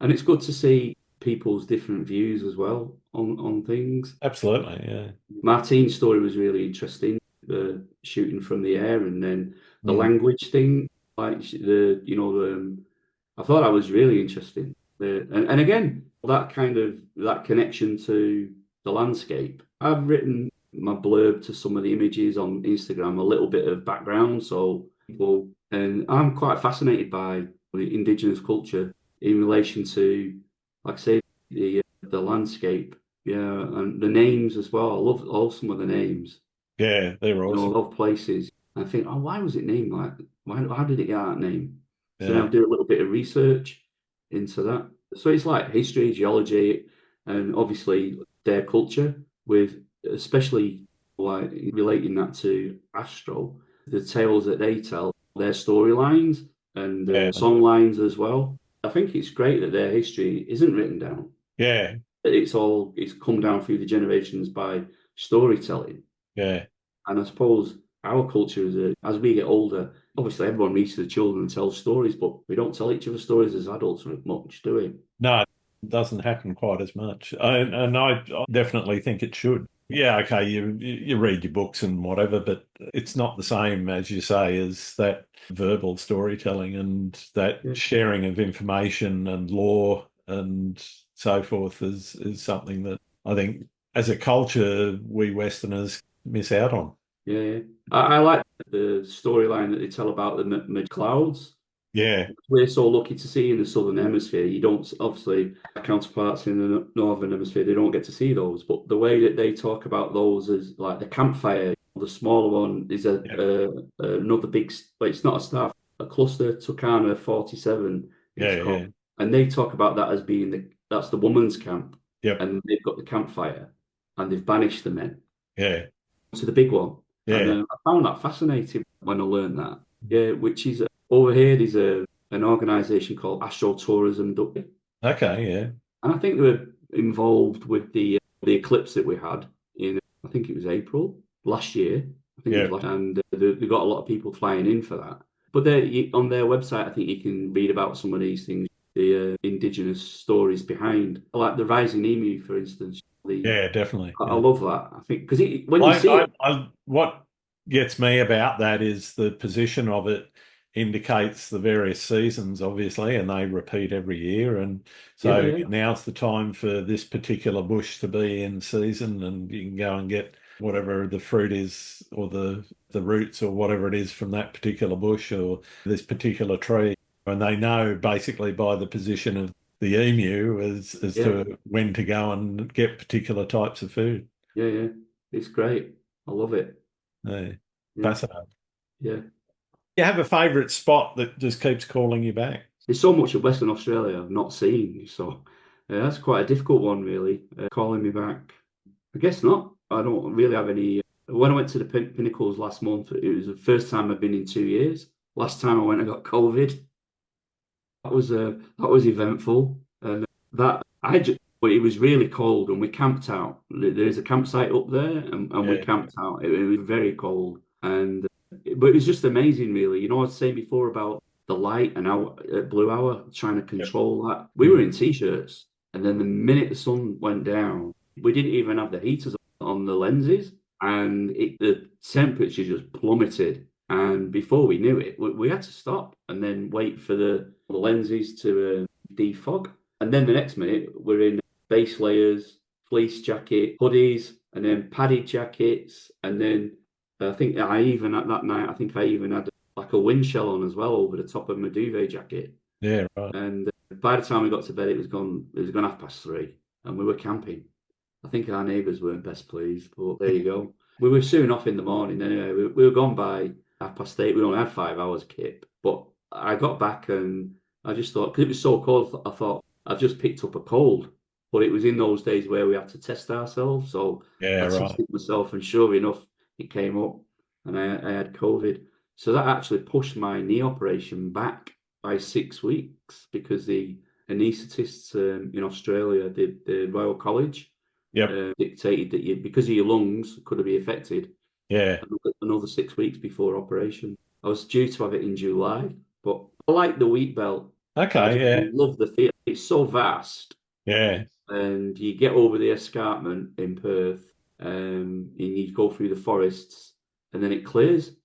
And it's good to see people's different views as well on things. Absolutely, yeah. Martine's story was really interesting, the shooting from the air, and then the Mm. language thing, like I thought that was really interesting. And again, that connection to the landscape. I've written my blurb to some of the images on Instagram, a little bit of background, so people, and I'm quite fascinated by the indigenous culture in relation to, like I say, the landscape. Yeah, and the names as well. I love some of the names. Yeah, they're I awesome. love places. I think, oh, why was it named like? Why? How did it get that name? So then Yeah, I'll do a little bit of research into that. So it's like history, geology, and obviously their culture, with especially like relating that to Astro, the tales that they tell, their storylines and Yeah, song lines as well. I think it's great that their history isn't written down. yeah, It's come down through the generations by storytelling. yeah. And I suppose our culture is as we get older, obviously everyone reads to the children and tells stories, but we don't tell each other stories as adults much, do we? No, it doesn't happen quite as much. And I definitely think it should. Yeah, okay, you read your books and whatever, but it's not the same, as you say, as that verbal storytelling and that Yeah, sharing of information and lore and so forth is something that I think as a culture we Westerners miss out on. yeah, yeah. I like the storyline that they tell about the mid clouds. Yeah, We're so lucky to see in the southern hemisphere. You don't obviously our counterparts in the northern hemisphere. They don't get to see those, but the way that they talk about those is like the campfire. The smaller one is yeah, another big, but it's not a star. A cluster Tucana 47. It's yeah, called, yeah, and they talk about that as being that's the woman's camp, yep, and they've got the campfire, and they've banished the men yeah, to the big one. And yeah. I found that fascinating when I learned that. Yeah, which is over here. There's an organisation called Astrotourism Dubai, Okay, yeah, and I think they were involved with the eclipse that we had in I think it was April last year. I think it yeah, was last, and they got a lot of people flying in for that. But they on their website, I think you can read about some of these things, the indigenous stories behind, like the rising emu, for instance. The yeah, definitely. I Yeah. love that. I think because when you see it, What gets me about that is the position of it indicates the various seasons, obviously, and they repeat every year. And yeah, so yeah. now's the time for this particular bush to be in season, and you can go and get whatever the fruit is, or the roots, or whatever it is from that particular bush or this particular tree. And they know basically by the position of the emu as Yeah, to when to go and get particular types of food. yeah, yeah. It's great. I love it. Yeah. Yeah, Fascinating. yeah. You have a favourite spot that just keeps calling you back? There's so much of Western Australia I've not seen, so that's quite a difficult one, really. Calling me back. I guess not. I don't really have any. When I went to the Pinnacles last month, it was the first time I've been in 2 years. Last time I went, I got COVID. That was eventful, and that I just. But it was really cold, and we camped out. There's a campsite up there, and we Yeah, camped out. It was very cold, and but it was just amazing, really. You know, I was saying before about the light and our blue hour trying to yeah, control that. We mm, were in t-shirts, and then the minute the sun went down, we didn't even have the heaters on the lenses, and the temperature just plummeted. And before we knew it, we had to stop and then wait for the lenses to defog. And then the next minute, we're in base layers, fleece jacket, hoodies, and then padded jackets. And then I think I even at that night, I think I even had like a wind shell on as well over the top of my duvet jacket. yeah, right. And by the time we got to bed, it was gone. It was gone 3:30, and we were camping. I think our neighbours weren't best pleased, but there you go. We were soon off in the morning anyway. We were gone by 8:30. We only had 5 hours, Kip. But I got back and I just thought, because it was so cold, I thought I've just picked up a cold. But it was in those days where we had to test ourselves. So Yeah, I right. tested myself, and sure enough, it came up and I had COVID. So that actually pushed my knee operation back by 6 weeks because the anaesthetists in Australia, the Royal College, Yep. dictated that because of your lungs could be affected Yeah. another 6 weeks before operation. I was due to have it in July, but I like the wheat belt. I Okay. just Yeah. love the feel. It's so vast, Yeah. and you get over the escarpment in Perth, and you go through the forests, and then it clears.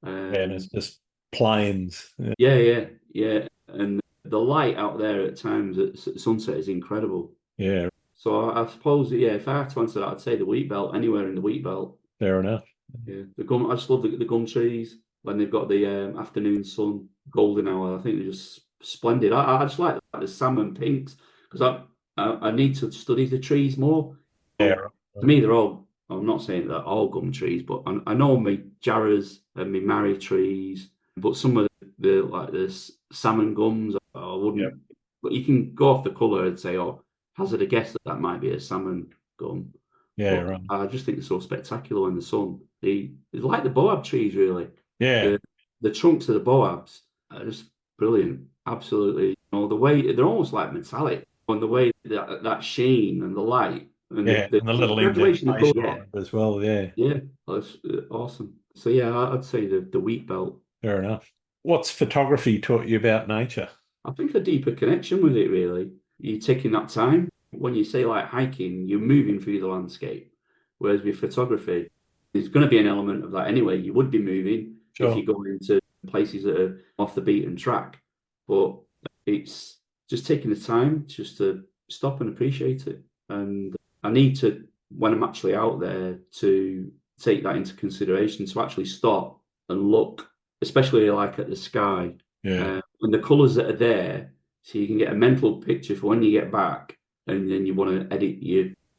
Yeah. And it's Um, just plains. Yeah. yeah, yeah, yeah, and the light out there at times at sunset is incredible. Yeah. So I suppose, yeah, if I had to answer that, I'd say the wheat belt, anywhere in the wheat belt. Fair enough. Yeah, the gum. I just love the gum trees when they've got the afternoon sun, golden hour. I think they're just splendid. I just like the salmon pinks because I need to study the trees more. Yeah. So, to me, they're all. I'm not saying they're all gum trees, but I know my jarras and my marry trees. But some of the like the salmon gums, I Right. wouldn't. But you can go off the colour and say, oh, hazard a guess that that might be a salmon gum. Yeah, But right. I just think they're so spectacular in the sun. They're like the boab trees, really. Yeah, The trunks of the boabs are just brilliant. Absolutely. The way they're almost like metallic, and the way that sheen and the light and yeah, the and the little graduation of colour. indentation on it as well. Yeah, Yeah, that's awesome. So yeah, I'd say the wheat belt. fair enough. What's photography taught you about nature? I think a deeper connection with it, really. You're taking that time. When you say like hiking, you're moving through the landscape. Whereas with photography, there's going to be an element of that anyway. You would be moving if Sure. you go into places that are off the beaten track. But it's just taking the time just to stop and appreciate it. And I need to, when I'm actually out there, to take that into consideration, to actually stop and look, especially like at the sky Yeah, and the colours that are there, so you can get a mental picture for when you get back, and then you want to edit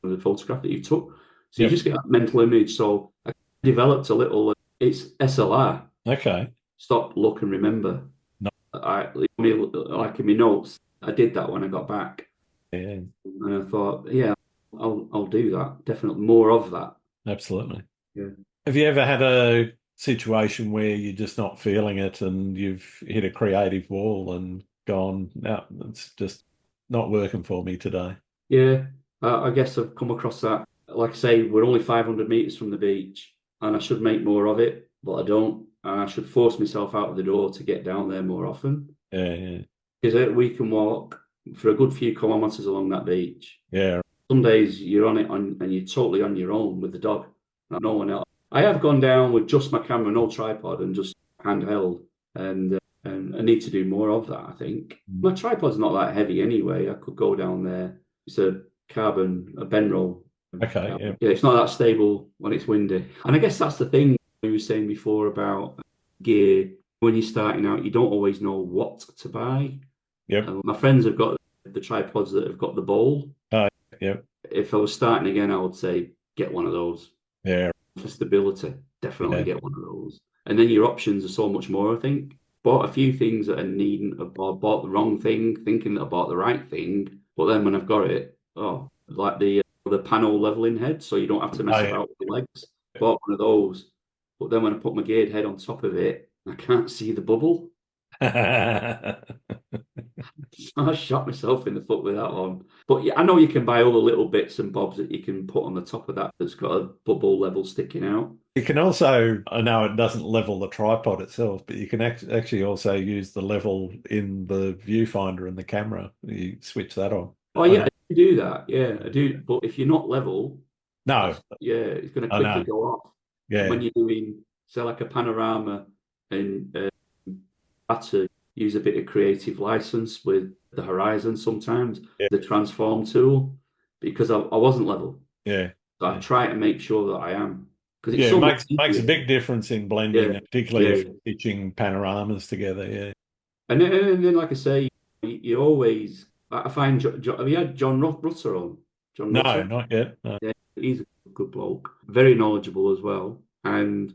the photograph that you took. So you yep. just get that mental image. So I developed a little. It's SLR. Okay. Stop, look, and remember. No, Like in my notes, I did that when I got back, yeah, and I thought, yeah, I'll do that. Definitely more of that. absolutely. Yeah. Have you ever had a situation where you're just not feeling it and you've hit a creative wall and gone, no, it's just not working for me today? Yeah, I guess I've come across that. Like I say, we're only 500 meters from the beach, and I should make more of it, but I don't. And I should force myself out of the door to get down there more often. Yeah, yeah, Because we can walk for a good few kilometers along that beach. yeah. Some days you're on it and you're totally on your own with the dog, no one else. I have gone down with just my camera, no tripod, and just handheld, and I need to do more of that. I think my tripod's not that heavy anyway. I could go down there. It's a Benroll. Okay, yeah, Yeah, it's not that stable when it's windy. And I guess that's the thing we were saying before about gear. When you're starting out, you don't always know what to buy. yep, My friends have got the tripods that have got the bowl. yep, If I was starting again, I would say get one of those yeah, for stability. Definitely yeah. get one of those. And then your options are so much more, I think. Bought a few things that I needn't, or bought the wrong thing, thinking that I bought the right thing. But then when I've got it, oh, like the panel leveling head, so you don't have to mess Oh, yeah. about with the legs. Bought one of those. But then when I put my geared head on top of it, I can't see the bubble. I shot myself in the foot with that one. But yeah, I know you can buy all the little bits and bobs that you can put on the top of that that's got a bubble level sticking out. You can also, I know it doesn't level the tripod itself, but you can actually also use the level in the viewfinder in the camera. You switch that on. Oh yeah, I do that. Yeah, I do. But if you're not level, No, yeah, it's going to I quickly know. go off. And when Yeah, you're doing, say, like a panorama and had to use a bit of creative license with the horizon sometimes, yeah, the transform tool, because I wasn't level. yeah. So I Yeah. try to make sure that I am, because it's Yeah, it so much makes a easier. big difference in Yeah, blending, particularly yeah. if you're stitching panoramas together. Yeah. And then, like I say, you always, I find, have you had John Rutter on? John No, Rutter? not yet. No. Yeah, he's a good bloke, very knowledgeable as well. And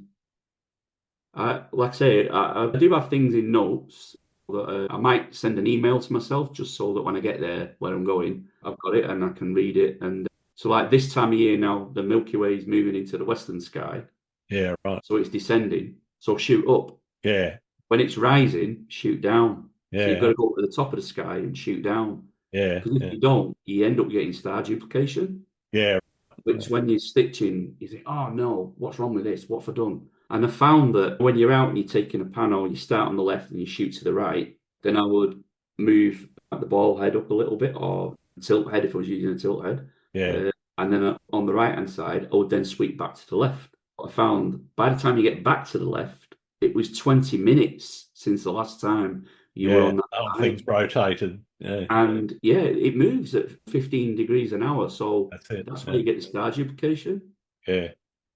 like I say, I do have things in notes that I might send an email to myself just so that when I get there where I'm going, I've got it and I can read it. And so, like this time of year now, the Milky Way is moving into the western sky, Yeah, right. so it's descending. So shoot up. Yeah, When it's rising, shoot down. So you've got yeah, to go up to the top of the sky and shoot down. yeah, Because if yeah, you don't, you end up getting star duplication. yeah, Which when you're stitching, you think, oh no, what's wrong with this? What have I done? And I found that when you're out and you're taking a panel, you start on the left and you shoot to the right, then I would move the ball head up a little bit or tilt head if I was using a tilt head. yeah, And then on the right hand side, I would then sweep back to the left. I found by the time you get back to the left, it was 20 minutes since the last time you were yeah. on that Oh, side. things rotated. Yeah, And yeah, it moves at 15 degrees an hour. So that's it. that's why Yeah, you get the star duplication. yeah,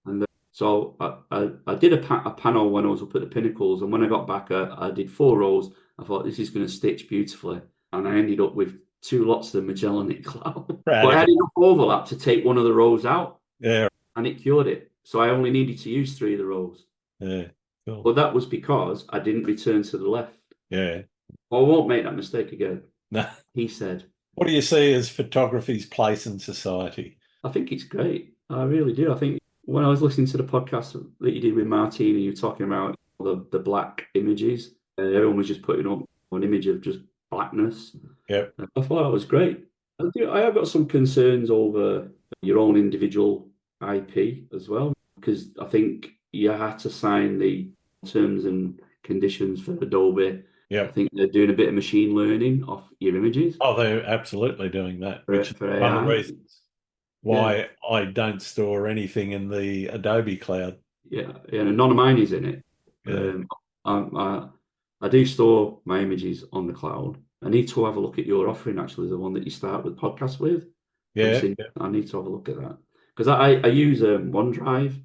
And so I did a panel when I was up at the Pinnacles. And when I got back, I did 4 rows. I thought this is going to stitch beautifully. And I ended up with 2 lots of Magellanic cloud. proud But I of had you. enough overlap to take one of the rows out Yeah, and it cured it. So I only needed to use 3 of the rows. yeah, cool. But that was because I didn't return to the left. Yeah, I won't make that mistake again. No. He said, What do you see as photography's place in society? I think it's great. I really do. I think when I was listening to the podcast that you did with Martin and you were talking about the black images, everyone was just putting up an image of just blackness. Yep. I thought that was great. I have got some concerns over your own individual IP as well, because I think you had to sign the terms and conditions for Adobe. I Yep. think they're doing a bit of machine learning off your images Oh, they're absolutely doing that, which is for one of the AI. reasons Yeah, why I don't store anything in the Adobe cloud. yeah, and none of mine is in it. Yeah. I, I, I do store my images on the cloud. I need to have a look at your offering, actually, the one that you start with podcast with. I've Yeah. seen. Yeah. I need to have a look at that because I use OneDrive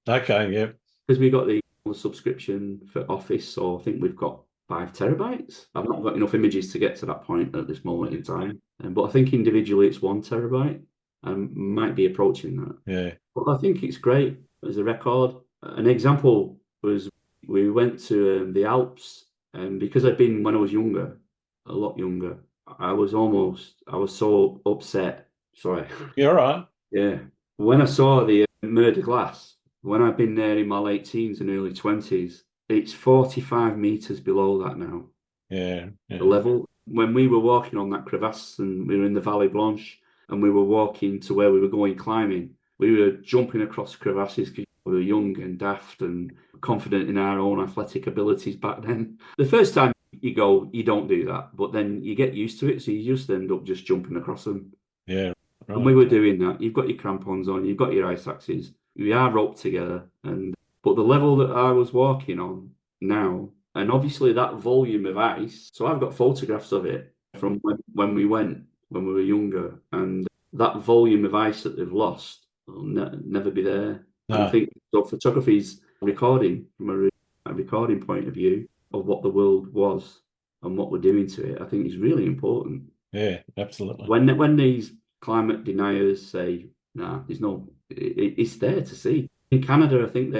Okay. Yep. because we got the subscription for Office, so I think we've got 5 terabytes. I've not got enough images to get to that point at this moment in time, but I think individually it's 1 terabyte. I might be approaching that. Yeah. But I think it's great as a record. An example was we went to the Alps, and because I'd been when I was younger, a lot younger, I was so upset. Sorry. You're all right. Yeah. When I saw the Mer de Glace, when I've been there in my late teens and early 20s, it's 45 meters below that now, Yeah. the Yeah. level. When we were walking on that crevasse and we were in the Vallée Blanche and we were walking to where we were going climbing, we were jumping across crevasses because we were young and daft and confident in our own athletic abilities back then. The first time you go, you don't do that, but then you get used to it, so you just end up just jumping across them. Yeah. And Right. we were doing that. You've got your crampons on, you've got your ice axes, we are roped together, and but the level that I was walking on now, and obviously that volume of ice. So I've got photographs of it from when we went when we were younger, and that volume of ice that they've lost will never be there. And I No. think so. Photography's recording from a recording point of view of what the world was and what we're doing to it. I think is really important. Yeah. Absolutely. When these climate deniers say, "Nah, there's no," it's there to see. In Canada, I think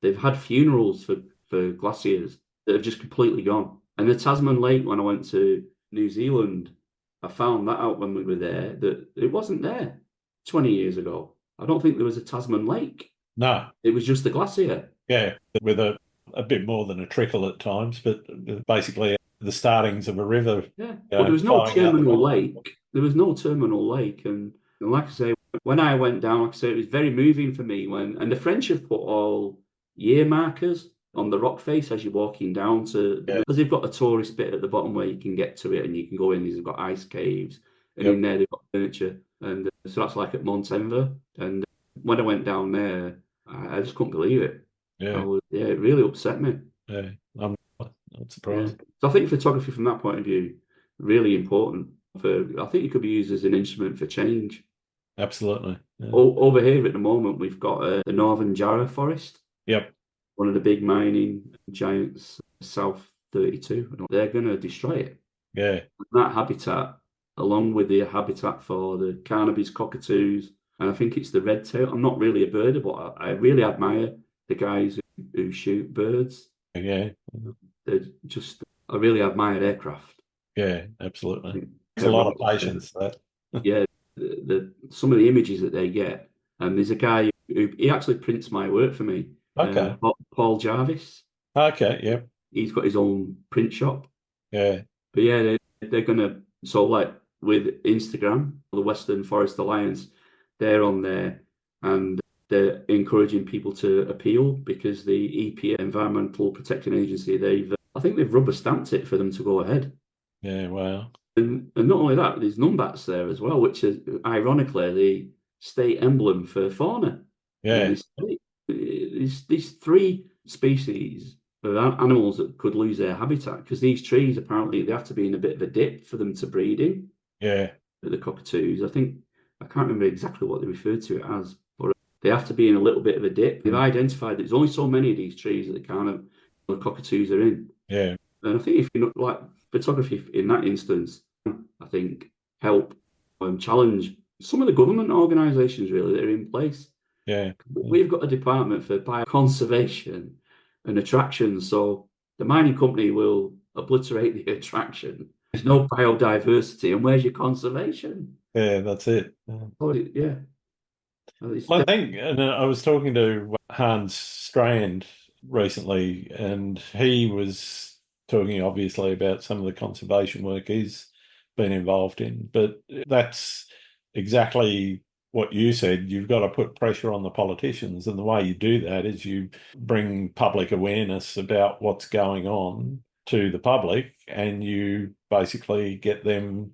they've had funerals for glaciers that have just completely gone. And the Tasman Lake, when I went to New Zealand, I found that out when we were there that it wasn't there 20 years ago. I don't think there was a Tasman Lake. No. It was just a glacier. Yeah. With a bit more than a trickle at times, but basically the startings of a river, Yeah, but there was no flowing out the terminal bottom. lake. There was no terminal lake, and like I say, when I went down, like I say, it was very moving for me. And the French have put all year markers on the rock face as you're walking down to, Yeah. because they've got a tourist bit at the bottom where you can get to it and you can go in. They've got ice caves, and Yep. in there they've got furniture, and so that's like at Montenver. And when I went down there, I just couldn't believe it. Yeah. Yeah, it really upset me. Yeah. I'm not Yeah. surprised. So I think photography from that point of view, really important I think it could be used as an instrument for change. Absolutely. Yeah. Over here at the moment, we've got the Northern Jarrah Forest, Yep. one of the big mining giants, South 32. They're going to destroy it. Yeah. That habitat, along with the habitat for the Carnaby's cockatoos, and I think it's the red tail. I'm not really a birder, but I really admire the guys who shoot birds. Yeah. They're just, I really admire their craft. Yeah. Absolutely. It's a Everyone, lot of patience, that. yeah, some of the images that they get, and there's a guy who he actually prints my work for me, Okay. Paul Jarvis. Okay. Yep. He's got his own print shop. Yeah. But yeah, they're gonna, so like with Instagram, the Western Forest Alliance, they're on there and they're encouraging people to appeal because the EPA, Environmental Protection Agency, I think they've rubber stamped it for them to go ahead. Yeah. Wow. And not only that, there's numbats there as well, which is ironically the state emblem for fauna in Yeah. this state. These 3 species of animals that could lose their habitat because these trees apparently they have to be in a bit of a dip for them to breed in. Yeah. The cockatoos, I can't remember exactly what they refer to it as, but they have to be in a little bit of a dip. They've identified that there's only so many of these trees that the cockatoos are in. Yeah. And I think if you like photography in that instance, I think help challenge some of the government organisations really that are in place. Yeah. We've got a department for bioconservation and attractions, so the mining company will obliterate the attraction, There's no biodiversity, and where's your conservation? Yeah, that's it. Yeah. It's Well, I think, and I was talking to Hans Strand recently, and he was talking obviously about some of the conservation work he's been involved in. But that's exactly what you said. You've got to put pressure on the politicians, and the way you do that is you bring public awareness about what's going on to the public, and you basically get them.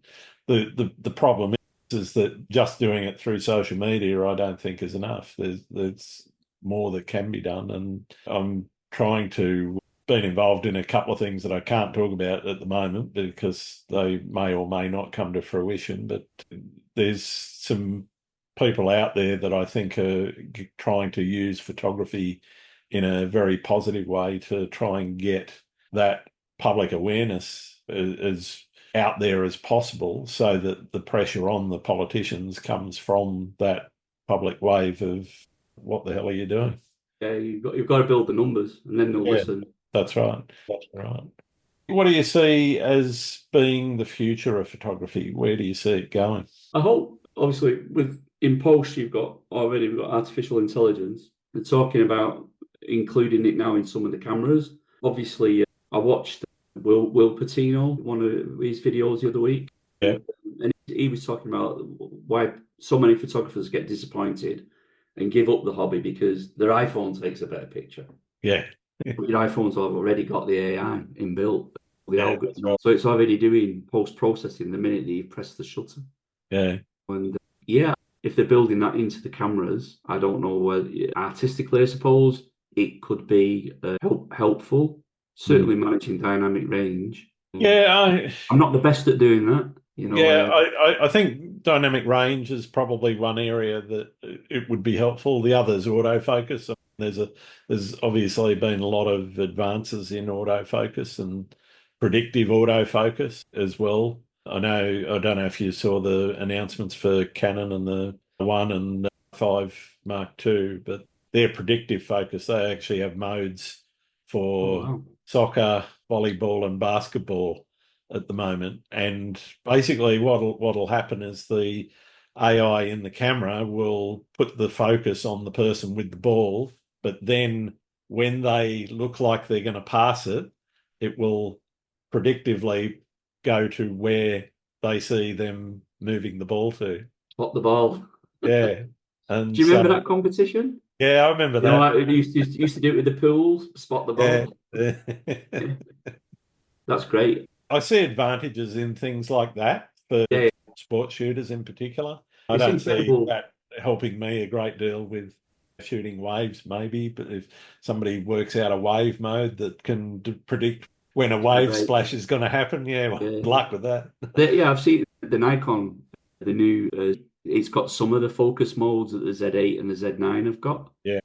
The problem is that just doing it through social media, I don't think is enough. There's more that can be done, and I'm trying to been involved in a couple of things that I can't talk about at the moment because they may or may not come to fruition. But there's some people out there that I think are trying to use photography in a very positive way to try and get that public awareness as out there as possible, so that the pressure on the politicians comes from that public wave of what the hell are you doing? yeah, you've got to build the numbers, and then they'll listen. That's right. That's right. What do you see as being the future of photography? Where do you see it going? I hope, obviously, in post we've got artificial intelligence. They're talking about including it now in some of the cameras. Obviously, I watched Will Patino, one of his videos the other week. Yeah. And he was talking about why so many photographers get disappointed and give up the hobby because their iPhone takes a better picture. Yeah. But your iPhones have already got the AI inbuilt, the Yeah, algorithm. right. So it's already doing post-processing the minute that you press the shutter. Yeah. And yeah, if they're building that into the cameras, I don't know whether artistically, I suppose it could be helpful. Certainly managing dynamic range. Yeah, I'm not the best at doing that, you know. yeah, I think dynamic range is probably one area that it would be helpful. The other is autofocus. There's obviously been a lot of advances in autofocus and predictive autofocus as well. I don't know if you saw the announcements for Canon and the 1 and 5 Mark II, but their predictive focus, they actually have modes Oh, for wow. soccer, volleyball, and basketball at the moment. And basically, what'll happen is the AI in the camera will put the focus on the person with the ball, but then when they look like they're going to pass it, it will predictively go to where they see them moving the ball to. Spot the ball. Yeah. Do And you so, remember that competition? yeah, I remember You know, that. like they used to do it with the pools, spot the ball. Yeah. That's great. I see advantages in things like that for Yeah, sports shooters in particular. I it's don't see incredible. that helping me a great deal with shooting waves, maybe, but if somebody works out a wave mode that can predict when a wave Right. splash is going to happen, yeah, well, Yeah. good luck with that. Yeah, I've seen the Nikon, the new. It's got some of the focus modes that the Z8 and the Z9 have got, Yeah.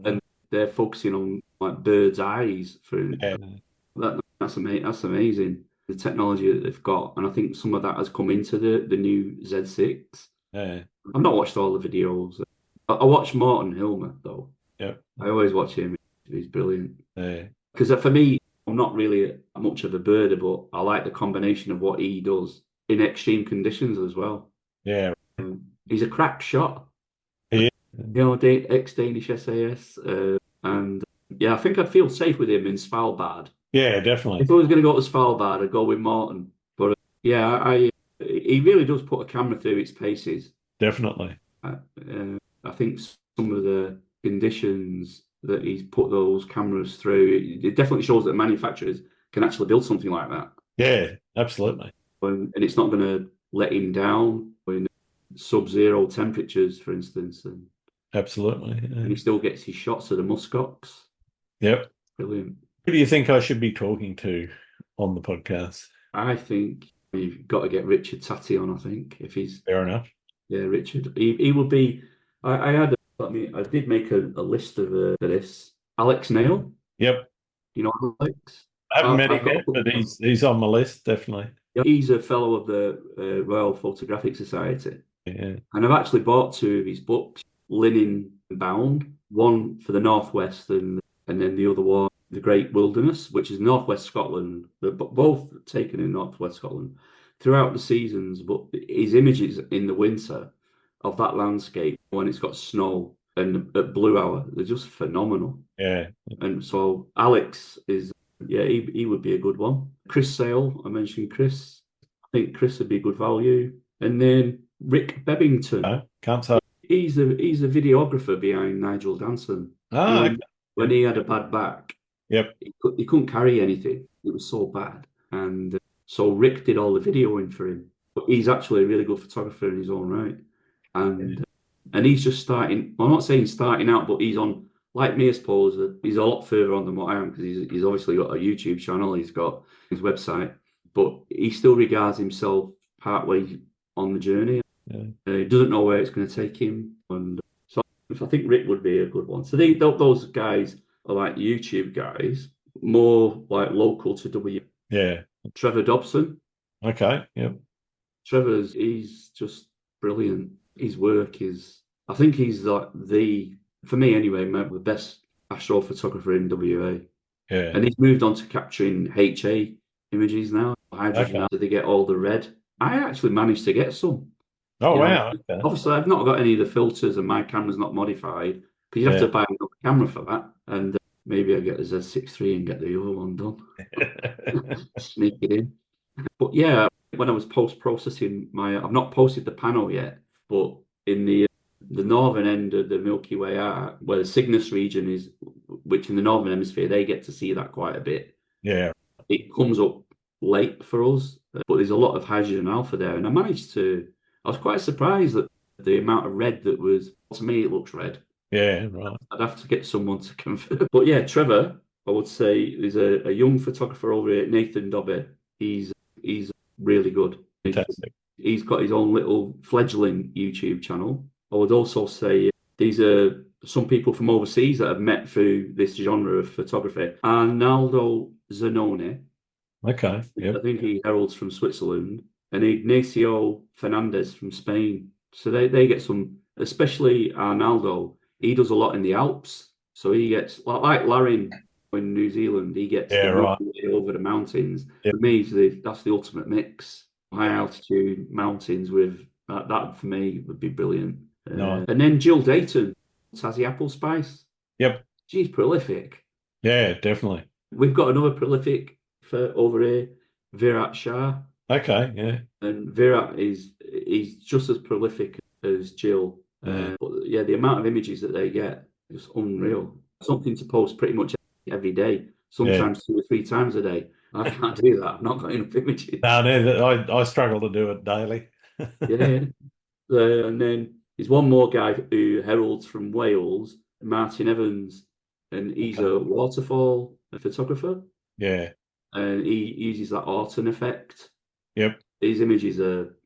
and they're focusing on like bird's eyes for Yeah. that's amazing. That's amazing. The technology that they've got, and I think some of that has come into the new Z6. Yeah. I've not watched all the videos. I watched Morton Hilmer though. Yeah. I always watch him. He's brilliant. Yeah. Because for me, I'm not really much of a birder, but I like the combination of what he does in extreme conditions as well. Yeah. He's a crack shot. Yeah. You know, ex-Danish SAS. And yeah, I think I'd feel safe with him in Svalbard. Yeah, definitely. If I was going to go to Svalbard, I'd go with Morton. But yeah, he really does put a camera through its paces. Definitely. I think some of the conditions that he's put those cameras through, it definitely shows that manufacturers can actually build something like that. Yeah, absolutely. And it's not going to let him down in sub-zero temperatures, for instance. And Absolutely. he Yeah. still gets his shots of the muskox. Yep. Brilliant. Who do you think I should be talking to on the podcast? I think you've got to get Richard Tati on, I think, if he's... Fair enough. Yeah, Richard. He would be... I did make a list of this. Alex Nail. Yep. You know Alex? I haven't met I've him yet, but he's on my list, definitely. He's a fellow of the Royal Photographic Society. Yeah. And I've actually bought two of his books, linen bound, one for the Northwest and then the other one the Great Wilderness, which is northwest Scotland. They're both taken in northwest Scotland throughout the seasons. But his images in the winter of that landscape when it's got snow and at blue hour, they're just phenomenal. Yeah. And so Alex is, yeah, he would be a good one. Chris Sale, I mentioned Chris. I think Chris would be a good value. And then Rick Bebbington. No, can't say. He's a videographer behind Nigel Danson. Ah, okay. When he had a bad back, Yep. he couldn't carry anything. It was so bad. And so Rick did all the videoing for him. But he's actually a really good photographer in his own right. And he's just starting, well, I'm not saying starting out, but he's on, like me, I suppose, he's a lot further on than what I am because he's obviously got a YouTube channel, he's got his website, but he still regards himself partway on the journey. Yeah. He doesn't know where it's going to take him. And so I think Rick would be a good one. So those guys are like YouTube guys, more like local to W. Yeah. Trevor Dobson. Okay. Yep. He's just brilliant. His work is, I think he's like for me anyway, the best astrophotographer in WA. Yeah. And he's moved on to capturing HA images now. Hydrogen, Okay. after they get all the red. I actually managed to get some. Oh, wow. Okay. Obviously, I've not got any of the filters and my camera's not modified because you have to buy another camera for that. And maybe I get the Z6 III and get the other one done. Sneak it in. But yeah, when I was post-processing I've not posted the panel yet, but in the northern end of the Milky Way arc, where the Cygnus region is, which in the northern hemisphere, they get to see that quite a bit. Yeah. It comes up late for us, but there's a lot of hydrogen alpha there. And I was quite surprised that the amount of red that was, to me, it looks red. Yeah, right. I'd have to get someone to confirm. But yeah, Trevor, I would say, is a young photographer over here, Nathan Dobby. He's really good. Fantastic. He's got his own little fledgling YouTube channel. I would also say these are some people from overseas that I've met through this genre of photography. Arnaldo Zanoni. Okay. Yep. I think he heralds from Switzerland. And Ignacio Fernandez from Spain. So they get some, especially Arnaldo. He does a lot in the Alps. So he gets, like Larin in New Zealand, he gets over the mountains. Yep. For me, that's the ultimate mix. High altitude mountains with that for me would be brilliant. Nice. And then Jill Dayton, Tassie Apple Spice. Yep. She's prolific. Yeah, definitely. We've got another prolific for over here, Virat Shah. Okay, yeah. And Virat is just as prolific as Jill. But yeah, the amount of images that they get is unreal. Something to post pretty much every day, sometimes 2 or 3 times a day. I can't do that. I've not got enough images. No, I struggle to do it daily. Yeah. And then there's one more guy who heralds from Wales, Martin Evans, and he's a waterfall photographer. Yeah. And he uses that Orton effect. Yep. These images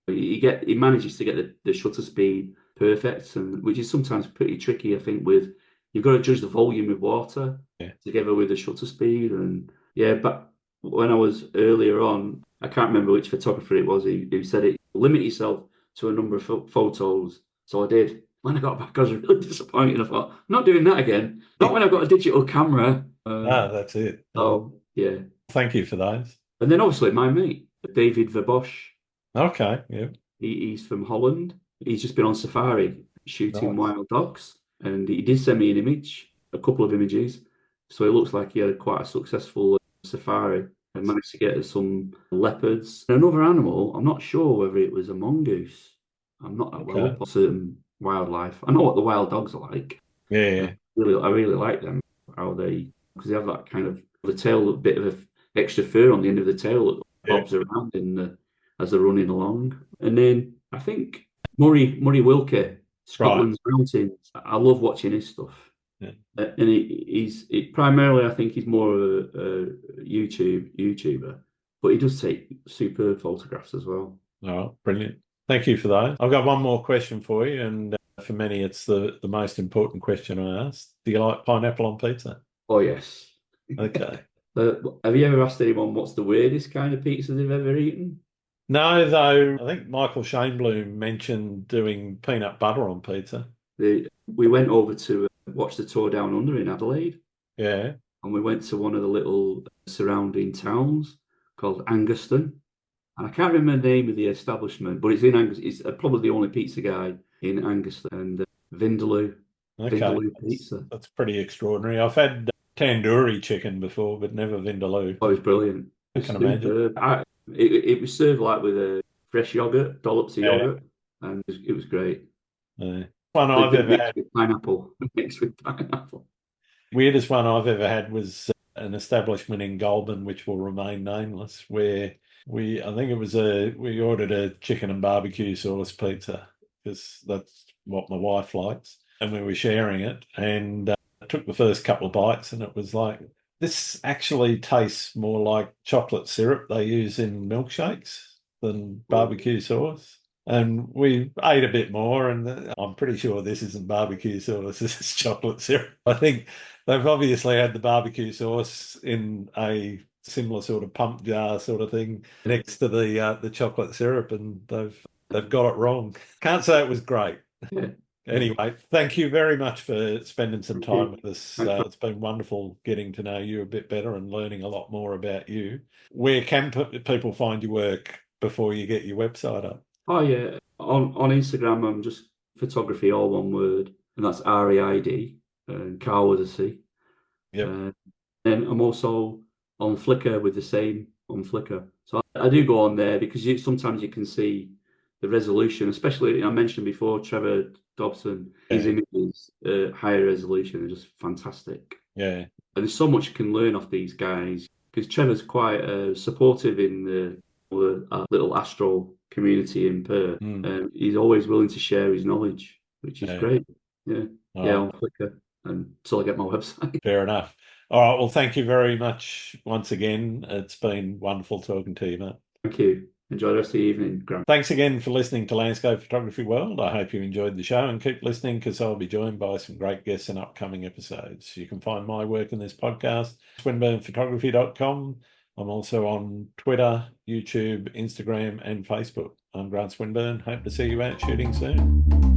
he manages to get the shutter speed perfect, and which is sometimes pretty tricky. I think you've got to judge the volume of water together with the shutter speed. And but when I was earlier on, I can't remember which photographer it was who said it. Limit yourself to a number of photos. So I did. When I got back, I was really disappointed. I thought, I'm not doing that again. Not when I've got a digital camera. That's it. Oh, yeah. Thank you for those. And then obviously my mate, David Verbosch. Okay, yeah. He's from Holland. He's just been on safari shooting wild dogs. And he did send me an image, a couple of images. So it looks like he had quite a successful safari and managed to get some leopards. And another animal, I'm not sure whether it was a mongoose. I'm not that well up on certain wildlife. I know what the wild dogs are like. Yeah. I really like them. Because they have that kind of the tail, a bit of extra fur on the end of the tail that bobs around as they're running along. And then I think Murray Wilkie, Scotland's Mountains. I love watching his stuff. Yeah. And he's primarily, I think he's more of a YouTuber, but he does take superb photographs as well. Oh, brilliant. Thank you for that. I've got one more question for you, and for many, it's the most important question I ask. Do you like pineapple on pizza? Oh, yes. Okay. Have you ever asked anyone what's the weirdest kind of pizza they've ever eaten? No, though. I think Michael Shainbloom mentioned doing peanut butter on pizza. We went over to watch the tour down under in Adelaide. Yeah. and we went to one of the little surrounding towns called Anguston. And I can't remember the name of the establishment, but it's in Angus. It's probably the only pizza guy in Anguston, and Vindaloo. Okay, Vindaloo pizza. that's pretty extraordinary. I've had tandoori chicken before, but never vindaloo. Oh, it was brilliant. I It was can imagine. superb. It was served like with a fresh yogurt, dollops of Yeah. yogurt, and it was great. One I've ever had. With pineapple. Mixed with pineapple. Weirdest one I've ever had was an establishment in Goulburn, which will remain nameless, where I think it was we ordered a chicken and barbecue sauce pizza because that's what my wife likes, and we were sharing it, and I took the first couple of bites, and it was like, this actually tastes more like chocolate syrup they use in milkshakes than barbecue sauce. And we ate a bit more, and I'm pretty sure this isn't barbecue sauce, this is chocolate syrup. I think they've obviously had the barbecue sauce in a similar sort of pump jar sort of thing next to the chocolate syrup, and they've got it wrong. Can't say it was great. Yeah. Anyway, thank you very much for spending some time with us. It's been wonderful getting to know you a bit better and learning a lot more about you. Where can people find your work before you get your website up? Oh yeah, on Instagram I'm just photography, all one word, and that's REID, car with a C. Yep. Then I'm also on Flickr with the same on Flickr. So I do go on there because sometimes you can see the resolution, especially I mentioned before Trevor Dobson, his images, higher resolution are just fantastic. Yeah. And there's so much you can learn off these guys because Trevor's quite supportive in the little astro community in Perth. He's always willing to share his knowledge, which is great. Yeah. Yeah, on Flickr until I get my website. Fair enough. All right. Well, thank you very much once again. It's been wonderful talking to you, mate. Thank you. Enjoy the rest of the evening, Grant. Thanks again for listening to Landscape Photography World. I hope you enjoyed the show, and keep listening because I'll be joined by some great guests in upcoming episodes. You can find my work in this podcast, swinburnephotography.com. I'm also on Twitter, YouTube, Instagram, and Facebook. I'm Grant Swinburne. Hope to see you out shooting soon.